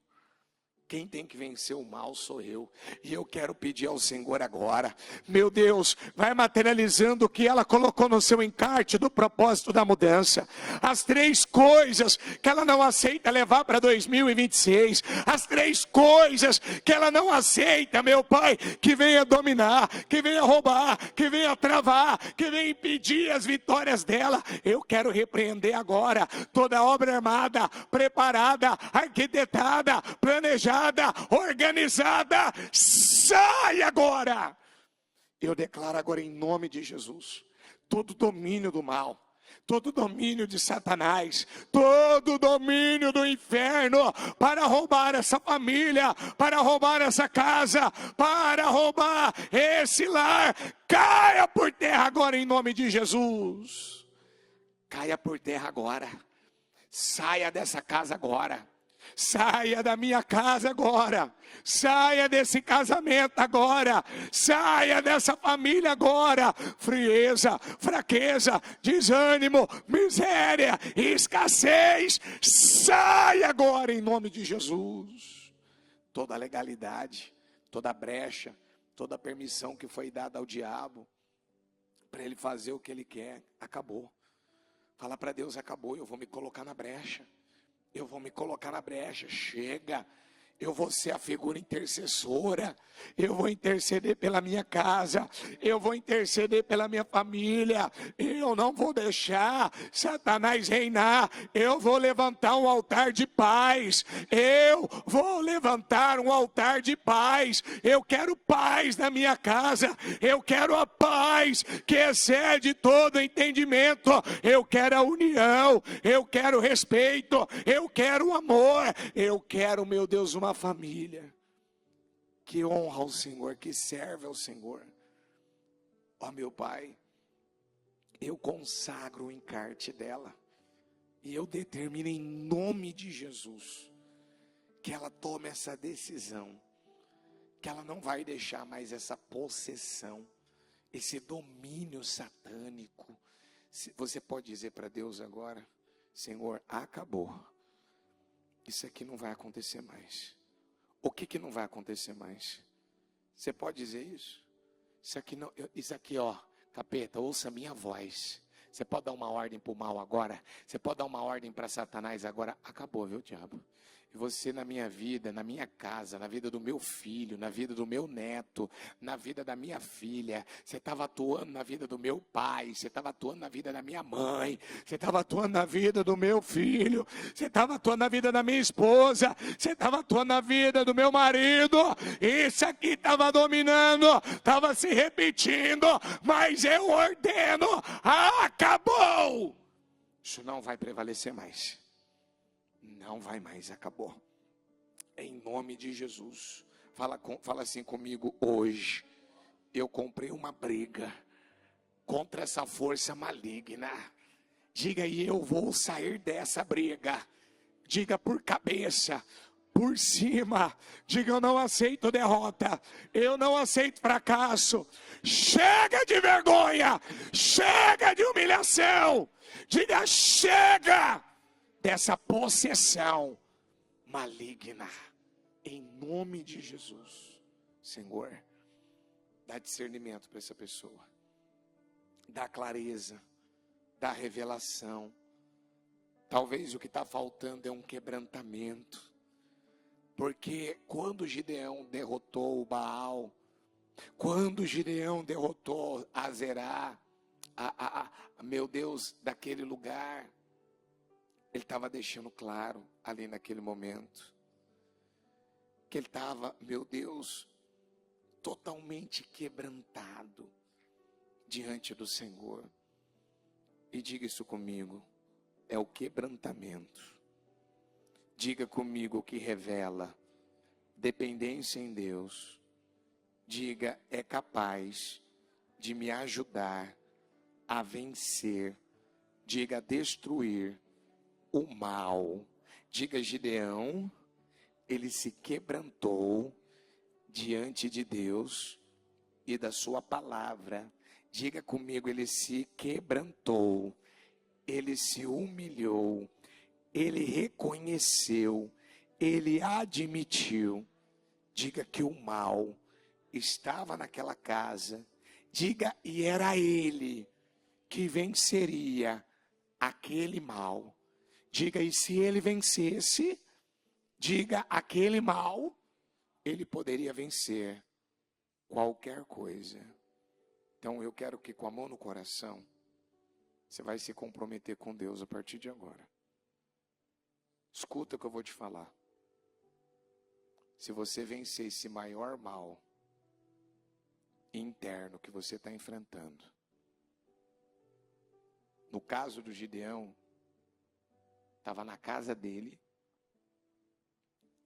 Quem tem que vencer o mal sou eu. E eu quero pedir ao Senhor agora, meu Deus, vai materializando o que ela colocou no seu encarte do propósito da mudança. As 3 coisas que ela não aceita levar para 2026. As 3 coisas que ela não aceita, meu Pai, que venha dominar, que venha roubar, que venha travar, que venha impedir as vitórias dela. Eu quero repreender agora toda obra armada, preparada, arquitetada, planejada, organizada, sai agora. Eu declaro agora em nome de Jesus, todo domínio do mal, todo domínio de Satanás, todo domínio do inferno, para roubar essa família, para roubar essa casa, para roubar esse lar, caia por terra agora em nome de Jesus. Caia por terra agora, saia dessa casa agora. Saia da minha casa agora, saia desse casamento agora, saia dessa família agora, frieza, fraqueza, desânimo, miséria, escassez, saia agora em nome de Jesus. toda a legalidade, toda a brecha, toda a permissão que foi dada ao diabo para ele fazer o que ele quer, acabou. Fala para Deus, acabou, eu vou me colocar na brecha. Eu vou me colocar na brecha, chega. Eu vou ser a figura intercessora, eu vou interceder pela minha casa, eu vou interceder pela minha família, eu não vou deixar Satanás reinar, eu vou levantar um altar de paz, eu vou levantar um altar de paz, eu quero paz na minha casa, eu quero a paz que excede todo entendimento, eu quero a união, eu quero respeito, eu quero amor, eu quero, meu Deus, uma família que honra ao Senhor, que serve ao Senhor. Ó meu Pai, eu consagro o encarte dela e eu determino em nome de Jesus que ela tome essa decisão, que ela não vai deixar mais essa possessão, esse domínio satânico. Você pode dizer para Deus agora: Senhor, acabou, isso aqui não vai acontecer mais. O que não vai acontecer mais? Você pode dizer isso? Isso aqui, ó, capeta, ouça a minha voz. Você pode dar uma ordem para o mal agora? Você pode dar uma ordem para Satanás agora? Acabou, viu, diabo? E você na minha vida, na minha casa, na vida do meu filho, na vida do meu neto, na vida da minha filha, você estava atuando na vida do meu pai, você estava atuando na vida da minha mãe, você estava atuando na vida do meu filho, você estava atuando na vida da minha esposa, você estava atuando na vida do meu marido, isso aqui estava dominando, estava se repetindo, mas eu ordeno, acabou! Isso não vai prevalecer mais. Não vai mais, acabou. Em nome de Jesus. Fala assim comigo: hoje eu comprei uma briga contra essa força maligna. Diga aí, eu vou sair dessa briga. Diga por cabeça, por cima. Diga, eu não aceito derrota, eu não aceito fracasso. Chega de vergonha, chega de humilhação. Diga, chega dessa possessão maligna, em nome de Jesus. Senhor, dá discernimento para essa pessoa, dá clareza, dá revelação. Talvez o que está faltando é um quebrantamento, porque quando Gideão derrotou o Baal, quando Gideão derrotou Azerá, meu Deus, daquele lugar, ele estava deixando claro ali naquele momento que ele estava, meu Deus, totalmente quebrantado diante do Senhor. E diga isso comigo, é o quebrantamento. Diga comigo o que revela dependência em Deus. Diga, é capaz de me ajudar a vencer. Diga, destruir o mal. Diga, Gideão, ele se quebrantou diante de Deus e da sua palavra. Diga comigo, ele se quebrantou, ele se humilhou, ele reconheceu, ele admitiu. Diga que o mal estava naquela casa. Diga, e era ele que venceria aquele mal. Diga, e se ele vencesse, diga, aquele mal, ele poderia vencer qualquer coisa. Então eu quero que com a mão no coração, você vai se comprometer com Deus a partir de agora. Escuta o que eu vou te falar. Se você vencer esse maior mal interno que você está enfrentando, no caso do Gideão, estava na casa dele,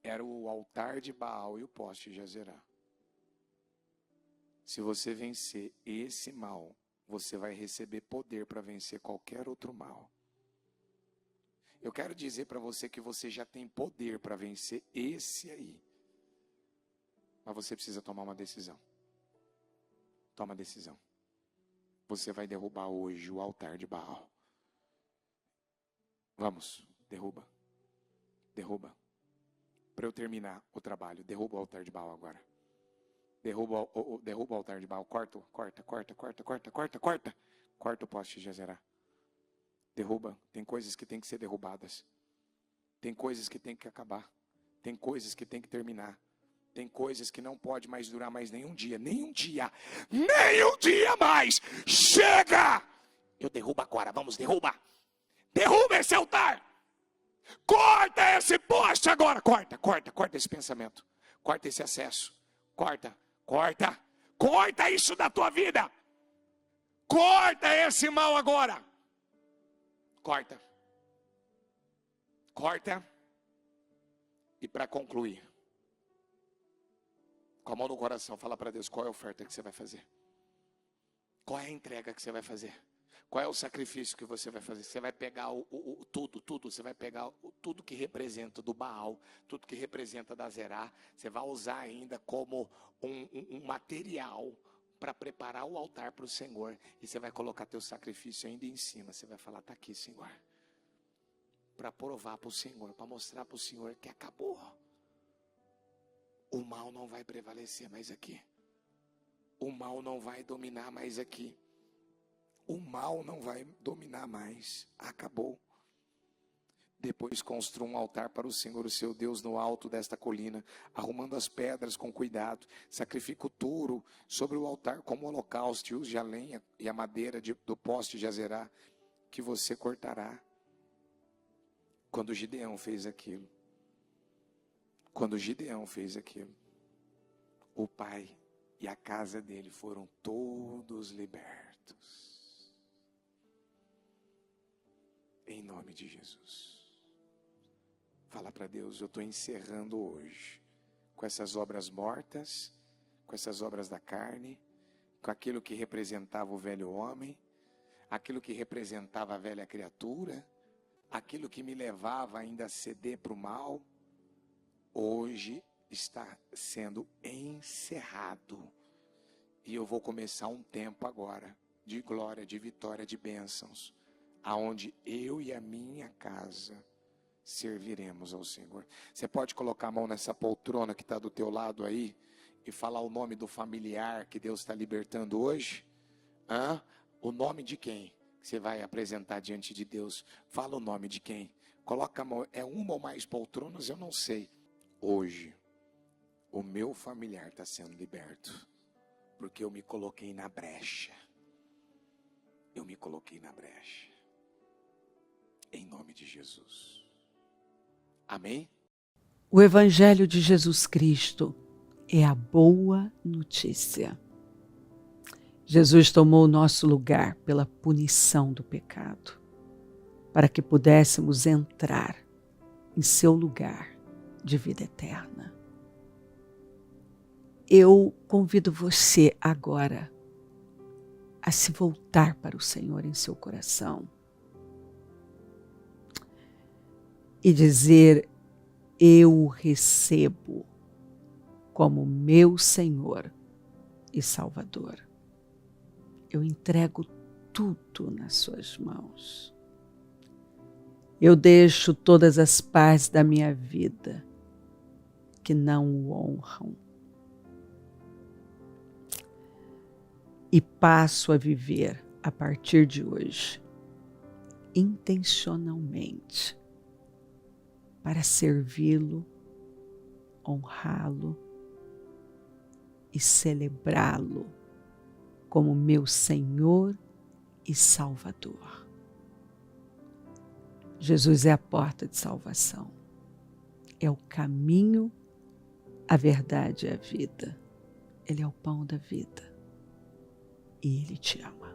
era o altar de Baal e o poste de Azerá. Se você vencer esse mal, você vai receber poder para vencer qualquer outro mal. Eu quero dizer para você que você já tem poder para vencer esse aí. Mas você precisa tomar uma decisão. Toma a decisão. Você vai derrubar hoje o altar de Baal. Vamos, derruba. Derruba. para eu terminar o trabalho. Derruba o altar de Baal agora. Derruba o altar de Baal. Corta. Corta o poste de Azerá. Derruba. Tem coisas que tem que ser derrubadas. Tem coisas que tem que acabar. Tem coisas que tem que terminar. Tem coisas que não pode mais durar mais nenhum dia. Nenhum dia mais. Chega! Eu derrubo agora. Vamos, derruba. Derruba esse altar. Corta esse poste agora. Corta esse pensamento. Corta esse acesso. Corta isso da tua vida. Corta esse mal agora. Corta. E para concluir, com a mão no coração, fala para Deus qual é a oferta que você vai fazer. Qual é a entrega que você vai fazer? Qual é o sacrifício que você vai fazer? Você vai pegar tudo. Você vai pegar tudo que representa do Baal, tudo que representa da Azerá. Você vai usar ainda como um material para preparar o altar para o Senhor. E você vai colocar teu sacrifício ainda em cima. Você vai falar, está aqui, Senhor. Para provar para o Senhor, para mostrar para o Senhor que acabou. O mal não vai prevalecer mais aqui. O mal não vai dominar mais aqui. O mal não vai dominar mais. Acabou. Depois construa um altar para o Senhor, o seu Deus, no alto desta colina, arrumando as pedras com cuidado. Sacrifica o touro sobre o altar como holocausto, e use a lenha e a madeira do poste de Azerá, que você cortará. Quando Gideão fez aquilo, o pai e a casa dele foram todos libertos. Em nome de Jesus. Fala para Deus, eu estou encerrando hoje com essas obras mortas, com essas obras da carne, com aquilo que representava o velho homem, aquilo que representava a velha criatura, aquilo que me levava ainda a ceder para o mal, hoje está sendo encerrado. E eu vou começar um tempo agora de glória, de vitória, de bênçãos, aonde eu e a minha casa serviremos ao Senhor. Você pode colocar a mão nessa poltrona que está do teu lado aí e falar o nome do familiar que Deus está libertando hoje? O nome de quem você vai apresentar diante de Deus? Fala o nome de quem? Coloca a mão, é uma ou mais poltronas, eu não sei. Hoje, o meu familiar está sendo liberto, porque eu me coloquei na brecha. Em nome de Jesus. Amém? O Evangelho de Jesus Cristo é a boa notícia. Jesus tomou o nosso lugar pela punição do pecado, para que pudéssemos entrar em seu lugar de vida eterna. Eu convido você agora a se voltar para o Senhor em seu coração e dizer: eu o recebo como meu Senhor e Salvador. Eu entrego tudo nas suas mãos. Eu deixo todas as partes da minha vida que não o honram e passo a viver a partir de hoje intencionalmente para servi-lo, honrá-lo e celebrá-lo como meu Senhor e Salvador. Jesus é a porta de salvação, é o caminho, a verdade e a vida. Ele é o pão da vida e Ele te ama.